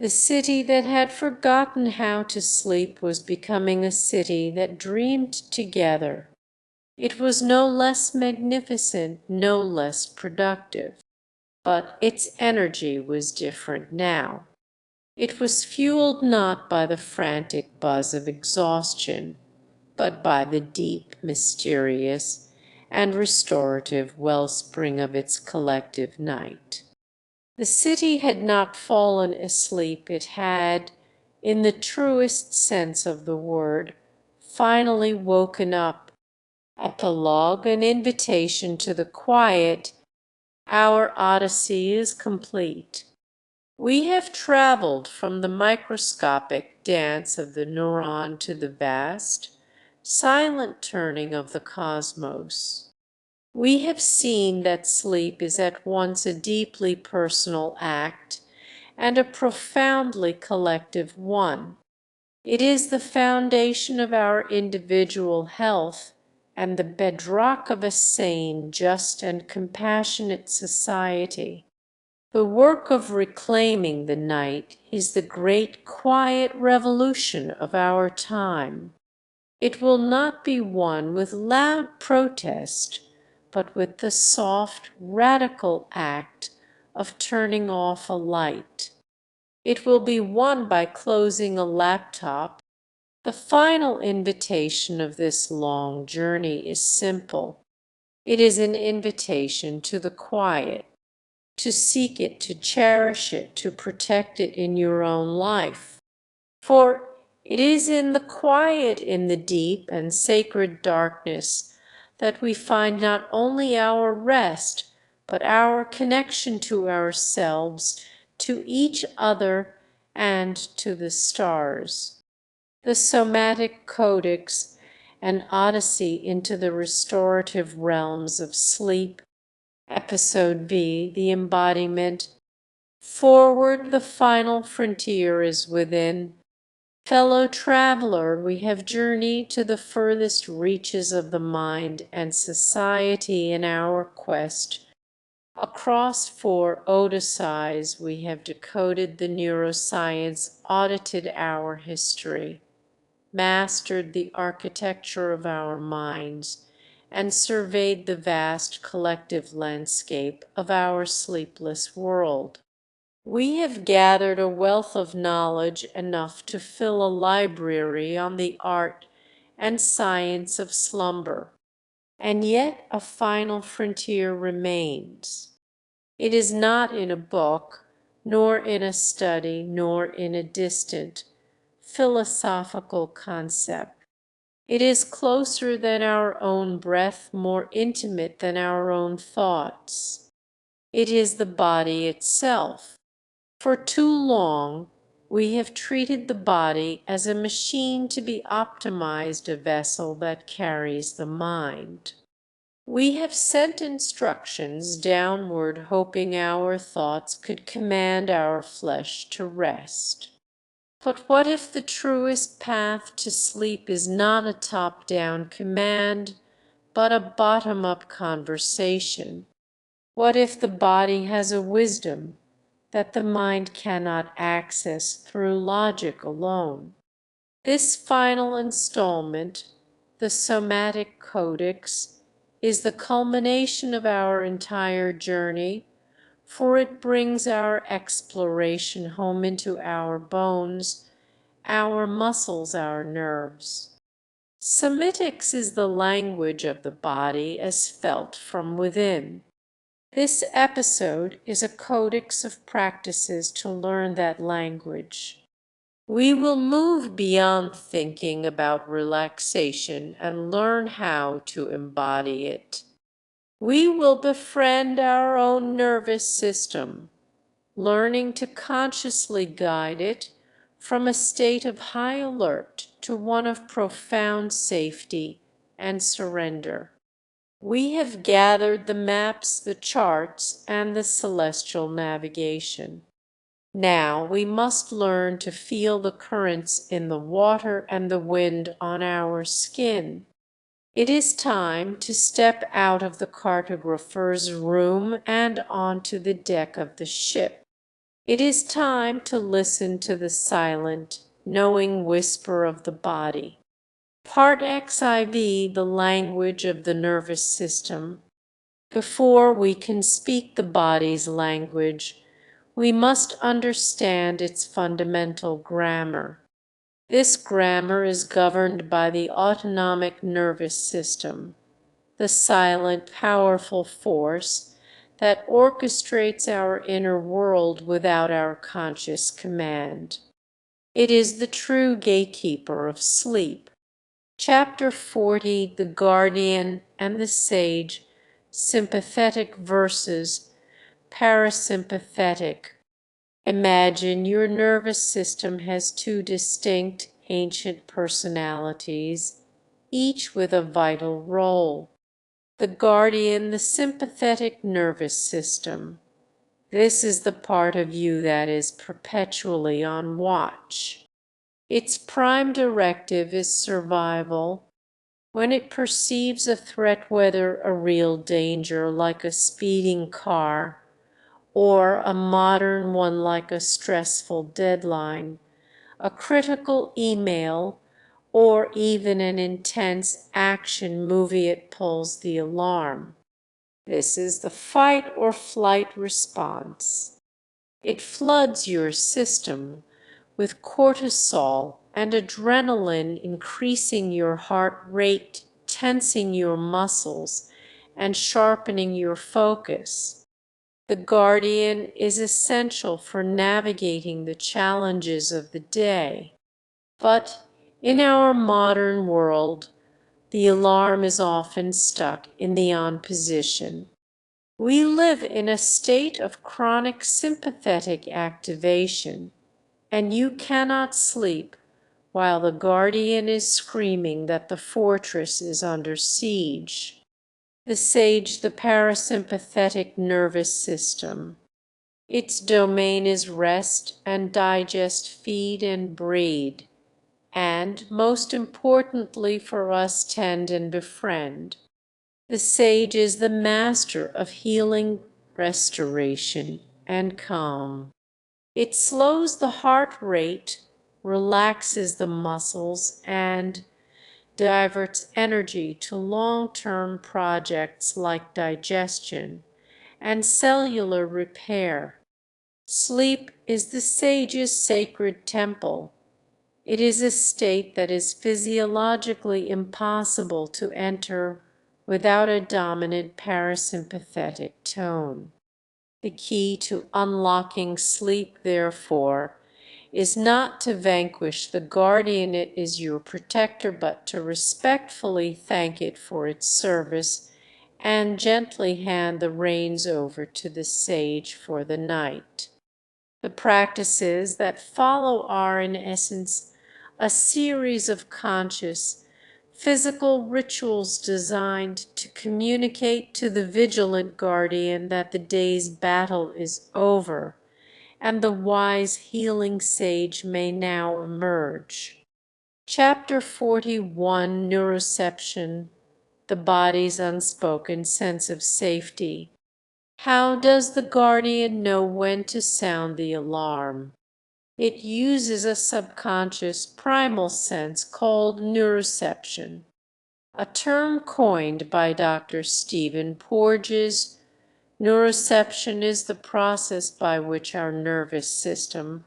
The city that had forgotten how to sleep was becoming a city that dreamed together. It was no less magnificent, no less productive. But its energy was different now. It was fueled not by the frantic buzz of exhaustion, but by the deep, mysterious, and restorative wellspring of its collective night. The city had not fallen asleep. It had, in the truest sense of the word, finally woken up. Epilogue, an invitation to the quiet. Our odyssey is complete. We have traveled from the microscopic dance of the neuron to the vast, silent turning of the cosmos. We have seen that sleep is at once a deeply personal act and a profoundly collective one. It is the foundation of our individual health and the bedrock of a sane, just, and compassionate society. The work of reclaiming the night is the great quiet revolution of our time. It will not be won with loud protest, but with the soft, radical act of turning off a light. It will be won by closing a laptop. The final invitation of this long journey is simple. It is an invitation to the quiet, to seek it, to cherish it, to protect it in your own life. For it is in the quiet, in the deep and sacred darkness, that we find not only our rest, but our connection to ourselves, to each other, and to the stars. The Somatic Codex, an odyssey into the restorative realms of sleep. Episode B, the embodiment. Forward, the final frontier is within. Fellow traveler, we have journeyed to the furthest reaches of the mind and society in our quest. Across 4 odysseys, we have decoded the neuroscience, audited our history, mastered the architecture of our minds, and surveyed the vast collective landscape of our sleepless world. We have gathered a wealth of knowledge enough to fill a library on the art and science of slumber, and yet a final frontier remains. It is not in a book, nor in a study, nor in a distant philosophical concept. It is closer than our own breath, more intimate than our own thoughts. It is the body itself. For too long, we have treated the body as a machine to be optimized, a vessel that carries the mind. We have sent instructions downward, hoping our thoughts could command our flesh to rest. But what if the truest path to sleep is not a top-down command, but a bottom-up conversation. What if the body has a wisdom that the mind cannot access through logic alone? This final installment, the Somatic Codex, is the culmination of our entire journey, for it brings our exploration home into our bones, our muscles, our nerves. Somatics is the language of the body as felt from within. This episode is a codex of practices to learn that language. We will move beyond thinking about relaxation and learn how to embody it. We will befriend our own nervous system, learning to consciously guide it from a state of high alert to one of profound safety and surrender. We have gathered the maps, the charts, and the celestial navigation. Now we must learn to feel the currents in the water and the wind on our skin. It is time to step out of the cartographer's room and onto the deck of the ship. It is time to listen to the silent, knowing whisper of the body. Part XIV, the language of the nervous system. Before we can speak the body's language, we must understand its fundamental grammar. This grammar is governed by the autonomic nervous system, the silent, powerful force that orchestrates our inner world without our conscious command. It is the true gatekeeper of sleep. Chapter 40, The Guardian and the Sage, Sympathetic versus Parasympathetic. Imagine your nervous system has two distinct, ancient personalities, each with a vital role. The guardian, the sympathetic nervous system. This is the part of you that is perpetually on watch. Its prime directive is survival. When it perceives a threat, whether a real danger like a speeding car, or a modern one like a stressful deadline, a critical email, or even an intense action movie, it pulls the alarm. This is the fight or flight response. It floods your system with cortisol and adrenaline, increasing your heart rate, tensing your muscles, and sharpening your focus. The guardian is essential for navigating the challenges of the day. But in our modern world, the alarm is often stuck in the on position. We live in a state of chronic sympathetic activation, and you cannot sleep while the guardian is screaming that the fortress is under siege. The sage, the parasympathetic nervous system. Its domain is rest and digest, feed and breed, and, most importantly for us, tend and befriend. The sage is the master of healing, restoration, and calm. It slows the heart rate, relaxes the muscles, and diverts energy to long-term projects like digestion and cellular repair. Sleep is the sage's sacred temple. It is a state that is physiologically impossible to enter without a dominant parasympathetic tone. The key to unlocking sleep, therefore, is not to vanquish the guardian, it is your protector, but to respectfully thank it for its service and gently hand the reins over to the sage for the night. The practices that follow are, in essence, a series of conscious, physical rituals designed to communicate to the vigilant guardian that the day's battle is over, and the wise healing sage may now emerge. Chapter 41, Neuroception, the body's unspoken sense of safety. How does the guardian know when to sound the alarm? It uses a subconscious primal sense called neuroception, a term coined by Dr. Stephen Porges. Neuroception is the process by which our nervous system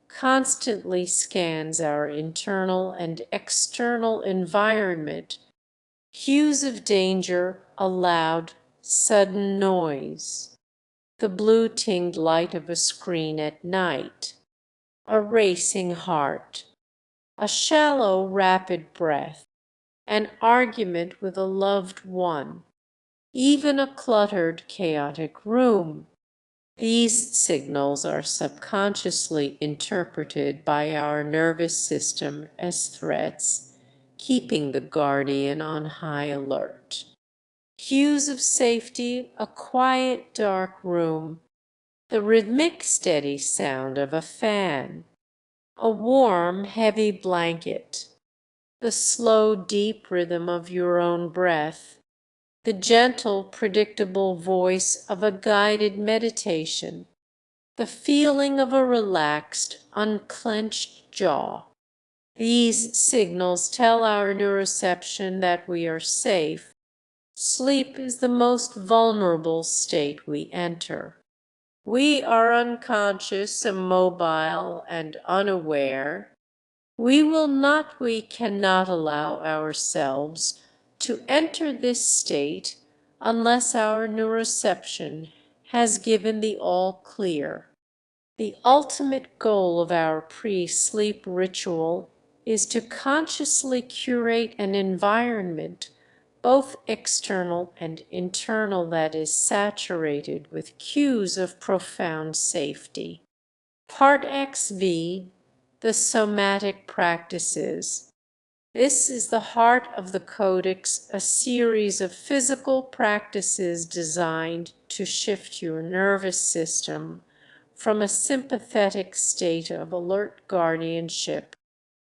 constantly scans our internal and external environment. Cues of danger, a loud, sudden noise, the blue-tinged light of a screen at night, a racing heart, a shallow, rapid breath, an argument with a loved one, even a cluttered, chaotic room. These signals are subconsciously interpreted by our nervous system as threats, keeping the guardian on high alert. Cues of safety, a quiet, dark room, the rhythmic, steady sound of a fan, a warm, heavy blanket, the slow, deep rhythm of your own breath, the gentle, predictable voice of a guided meditation, the feeling of a relaxed, unclenched jaw. These signals tell our neuroception that we are safe. Sleep is the most vulnerable state we enter. We are unconscious, immobile, and unaware. We cannot allow ourselves to enter this state unless our neuroception has given the all clear. The ultimate goal of our pre-sleep ritual is to consciously curate an environment, both external and internal, that is saturated with cues of profound safety. Part XV, the somatic practices. This is the heart of the Codex, a series of physical practices designed to shift your nervous system from a sympathetic state of alert guardianship.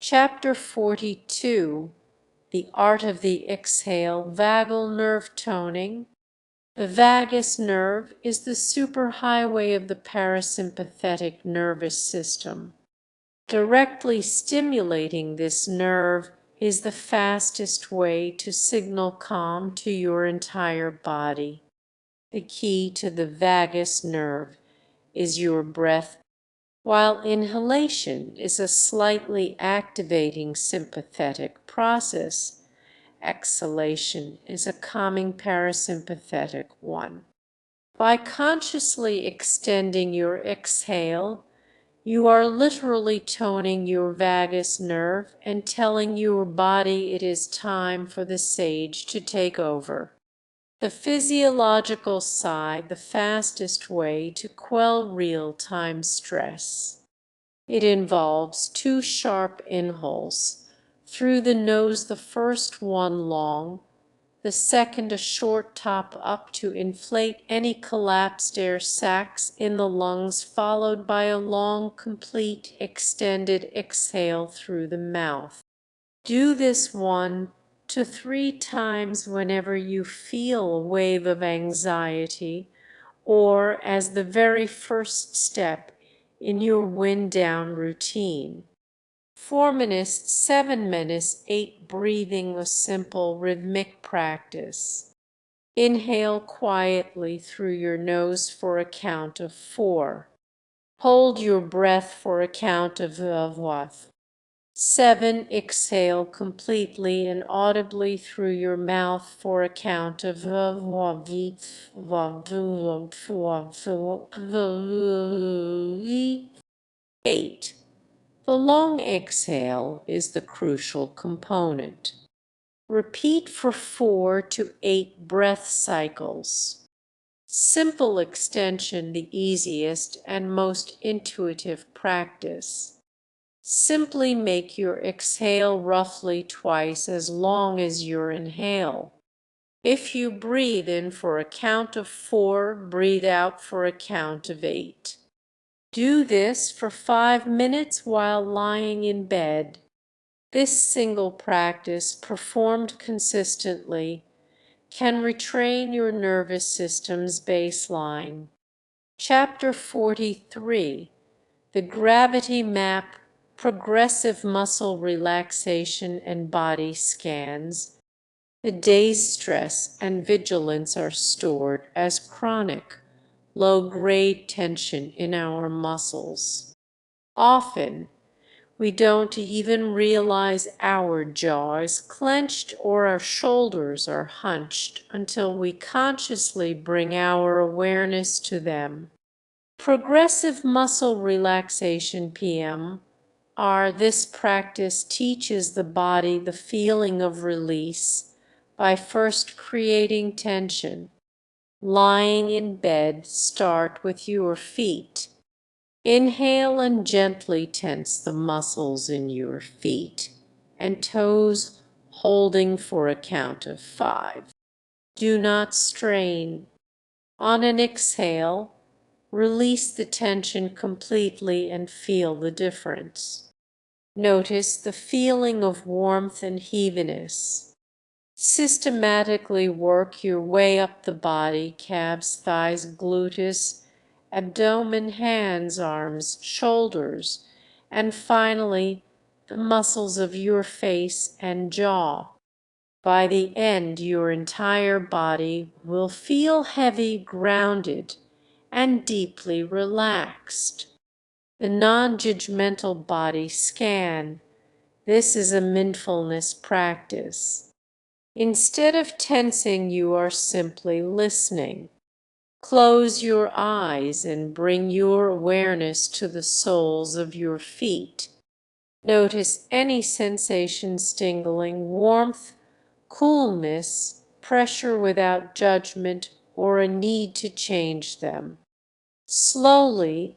Chapter 42, The Art of the Exhale, Vagal Nerve Toning. The vagus nerve is the superhighway of the parasympathetic nervous system. Directly stimulating this nerve is the fastest way to signal calm to your entire body. The key to the vagus nerve is your breath, while inhalation is a slightly activating sympathetic process. Exhalation is a calming parasympathetic one. By consciously extending your exhale, you are literally toning your vagus nerve and telling your body it is time for the sage to take over. The physiological side, the fastest way to quell real-time stress. It involves 2 sharp inhales, through the nose, the first one long, the second a short top up to inflate any collapsed air sacs in the lungs, followed by a long, complete, extended exhale through the mouth. Do this 1 to 3 times whenever you feel a wave of anxiety, or as the very first step in your wind-down routine. 4-7-8 breathing, a simple rhythmic practice. Inhale quietly through your nose for a count of 4. Hold your breath for a count of 7. Exhale completely and audibly through your mouth for a count of 8. The long exhale is the crucial component. Repeat for 4 to 8 breath cycles. Simple extension, the easiest and most intuitive practice. Simply make your exhale roughly twice as long as your inhale. If you breathe in for a count of 4, breathe out for a count of 8. Do this for 5 minutes while lying in bed. This single practice, performed consistently, can retrain your nervous system's baseline. Chapter 43, The Gravity Map, Progressive Muscle Relaxation and Body Scans. The day's stress and vigilance are stored as chronic, low-grade tension in our muscles. Often, we don't even realize our jaw is clenched or our shoulders are hunched until we consciously bring our awareness to them. Progressive muscle relaxation (PM) this practice teaches the body the feeling of release by first creating tension. Lying in bed, start with your feet. Inhale and gently tense the muscles in your feet and toes, holding for a count of 5. Do not strain. On an exhale, release the tension completely and feel the difference. Notice the feeling of warmth and heaviness. Systematically work your way up the body, calves, thighs, gluteus, abdomen, hands, arms, shoulders, and finally the muscles of your face and jaw. By the end, your entire body will feel heavy, grounded, and deeply relaxed. The non-judgmental body scan. This is a mindfulness practice. Instead of tensing, you are simply listening. Close your eyes and bring your awareness to the soles of your feet. Notice any sensations: tingling, warmth, coolness, pressure without judgment, or a need to change them. Slowly,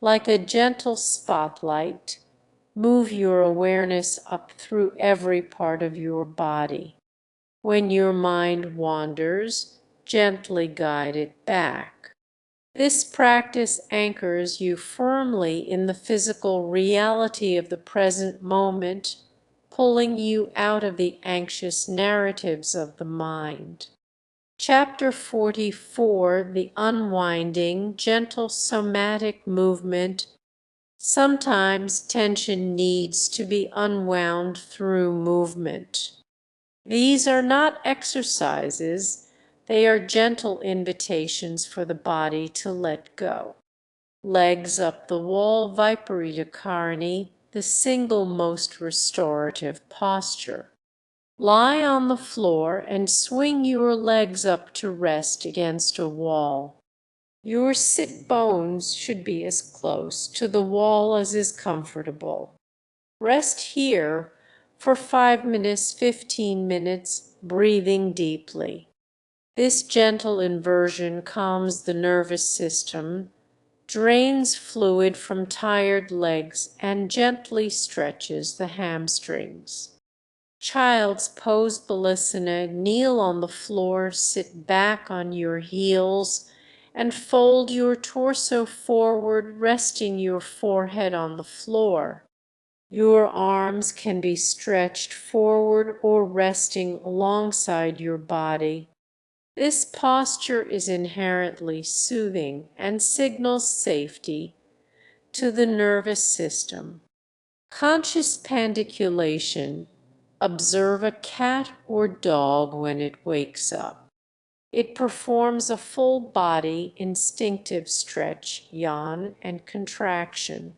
like a gentle spotlight, move your awareness up through every part of your body. When your mind wanders, gently guide it back. This practice anchors you firmly in the physical reality of the present moment, pulling you out of the anxious narratives of the mind. Chapter 44, The Unwinding, Gentle Somatic Movement. Sometimes tension needs to be unwound through movement. These are not exercises, they are gentle invitations for the body to let go. Legs up the wall, Viparita Karani, the single most restorative posture. Lie on the floor and swing your legs up to rest against a wall. Your sit bones should be as close to the wall as is comfortable. Rest here for 5 minutes, 15 minutes, breathing deeply. This gentle inversion calms the nervous system, drains fluid from tired legs, and gently stretches the hamstrings. Child's pose, Balasana. Kneel on the floor, sit back on your heels, and fold your torso forward, resting your forehead on the floor. Your arms can be stretched forward or resting alongside your body. This posture is inherently soothing and signals safety to the nervous system. Conscious pandiculation. Observe a cat or dog when it wakes up. It performs a full body instinctive stretch, yawn, and contraction.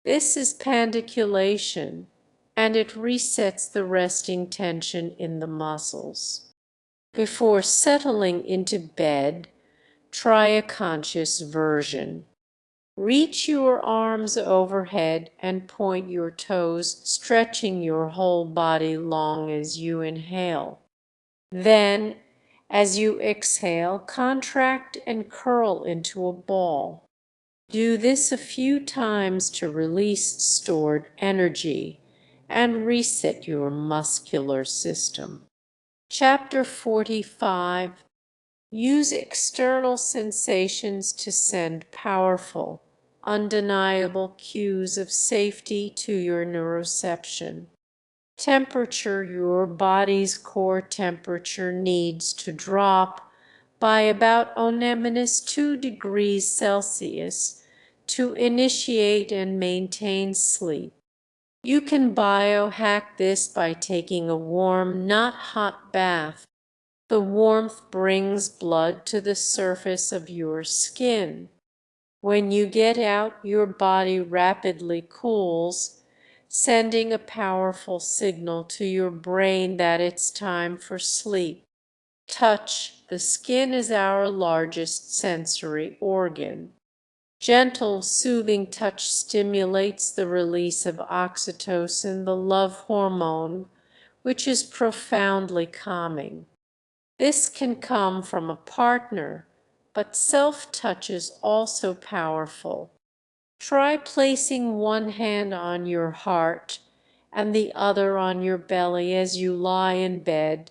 This is pandiculation, and it resets the resting tension in the muscles. Before settling into bed, try a conscious version. Reach your arms overhead and point your toes, stretching your whole body long as you inhale. Then, as you exhale, contract and curl into a ball. Do this a few times to release stored energy and reset your muscular system. Chapter 45. Use external sensations to send powerful, undeniable cues of safety to your neuroception. Temperature: your body's core temperature needs to drop by about -2 degrees Celsius to initiate and maintain sleep. You can biohack this by taking a warm, not hot bath. The warmth brings blood to the surface of your skin. When you get out, your body rapidly cools, sending a powerful signal to your brain that it's time for sleep. Touch: the skin is our largest sensory organ. Gentle, soothing touch stimulates the release of oxytocin, the love hormone, which is profoundly calming. This can come from a partner, but self-touch is also powerful. Try placing one hand on your heart and the other on your belly as you lie in bed,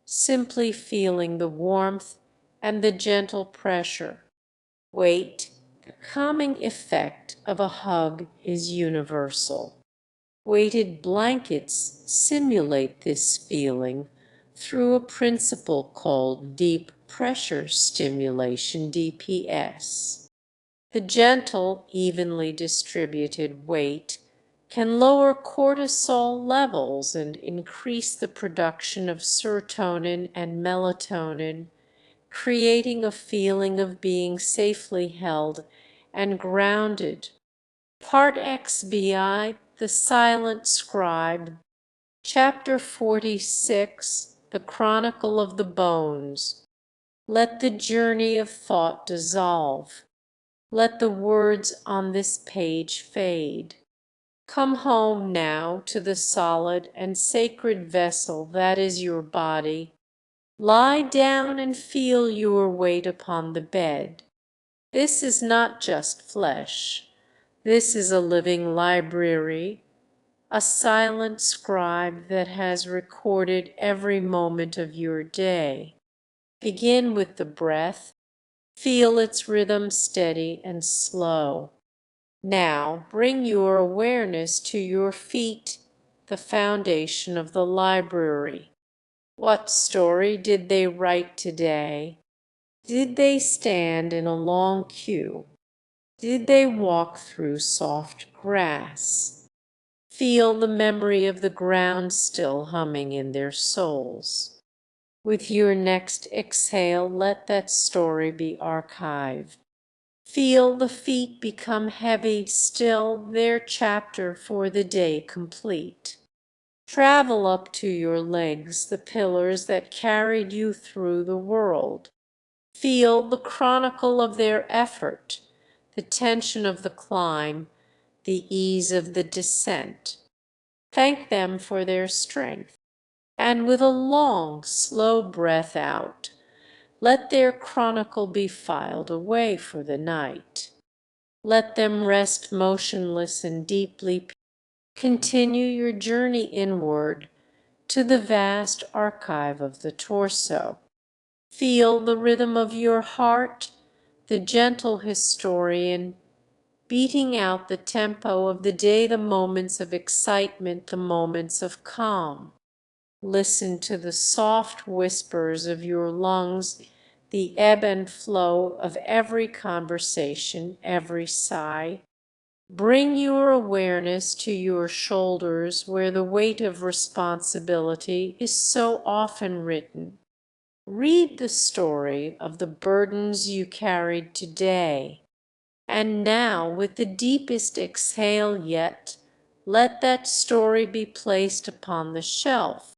simply feeling the warmth and the gentle pressure. Wait: the calming effect of a hug is universal. Weighted blankets simulate this feeling through a principle called deep pressure stimulation, DPS. The gentle, evenly distributed weight can lower cortisol levels and increase the production of serotonin and melatonin, creating a feeling of being safely held and grounded. Part XVI, The Silent Scribe, Chapter 46, The Chronicle of the Bones. Let the journey of thought dissolve. Let the words on this page fade. Come home now to the solid and sacred vessel that is your body. Lie down and feel your weight upon the bed. This is not just flesh. This is a living library, a silent scribe that has recorded every moment of your day. Begin with the breath. Feel its rhythm steady and slow. Now bring your awareness to your feet, the foundation of the library. What story did they write today? Did they stand in a long queue? Did they walk through soft grass? Feel the memory of the ground still humming in their souls. With your next exhale, let that story be archived. Feel the feet become heavy, still, their chapter for the day complete. Travel up to your legs, the pillars that carried you through the world. Feel the chronicle of their effort, the tension of the climb, the ease of the descent. Thank them for their strength, and with a long, slow breath out, let their chronicle be filed away for the night. Let them rest motionless and deeply. Continue your journey inward to the vast archive of the torso. Feel the rhythm of your heart, the gentle historian, beating out the tempo of the day, the moments of excitement, the moments of calm. Listen to the soft whispers of your lungs, the ebb and flow of every conversation, every sigh. Bring your awareness to your shoulders where the weight of responsibility is so often written. Read the story of the burdens you carried today. And now, with the deepest exhale yet, let that story be placed upon the shelf.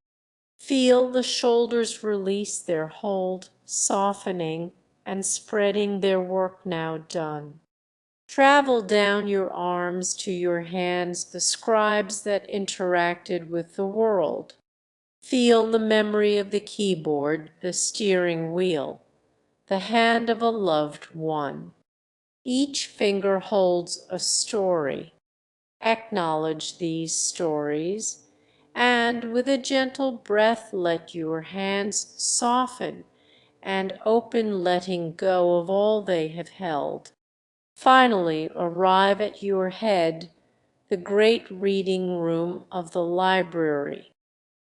Feel the shoulders release their hold, softening and spreading their work now done. Travel down your arms to your hands, the scribes that interacted with the world. Feel the memory of the keyboard, the steering wheel, the hand of a loved one. Each finger holds a story. Acknowledge these stories, and with a gentle breath let your hands soften and open, letting go of all they have held. Finally, arrive at your head, the great reading room of the library.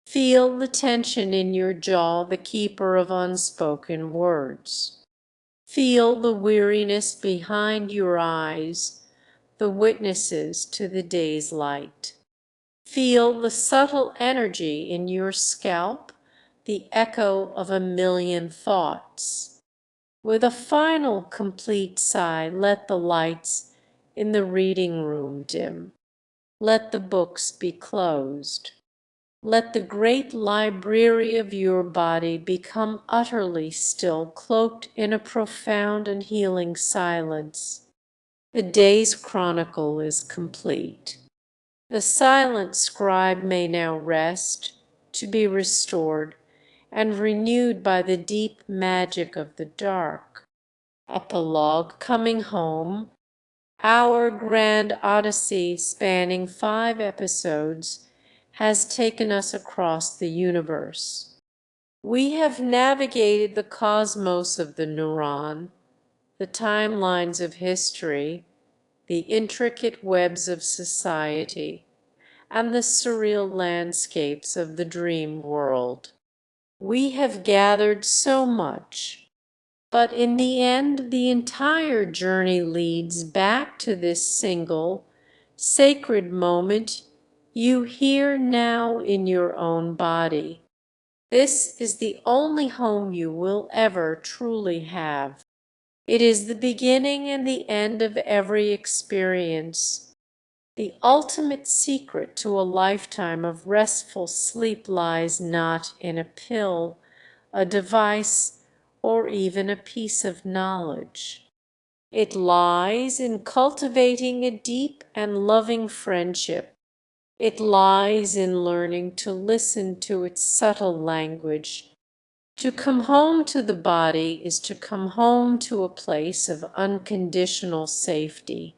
Feel the tension in your jaw, the keeper of unspoken words. Feel the weariness behind your eyes, the witnesses to the day's light. Feel the subtle energy in your scalp, the echo of a million thoughts. With a final complete sigh, let the lights in the reading room dim. Let the books be closed. Let the great library of your body become utterly still, cloaked in a profound and healing silence. The day's chronicle is complete. The silent scribe may now rest, to be restored and renewed by the deep magic of the dark. Epilogue. Coming home. Our grand odyssey, spanning 5 episodes, has taken us across the universe. We have navigated the cosmos of the neuron, the timelines of history, the intricate webs of society, and the surreal landscapes of the dream world. We have gathered so much, but in the end, the entire journey leads back to this single, sacred moment you hear now in your own body. This is the only home you will ever truly have. It is the beginning and the end of every experience. The ultimate secret to a lifetime of restful sleep lies not in a pill, a device, or even a piece of knowledge. It lies in cultivating a deep and loving friendship. It lies in learning to listen to its subtle language. To come home to the body is to come home to a place of unconditional safety.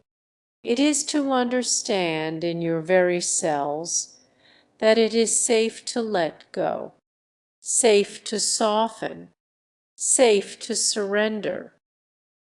It is to understand in your very cells that it is safe to let go, safe to soften, safe to surrender.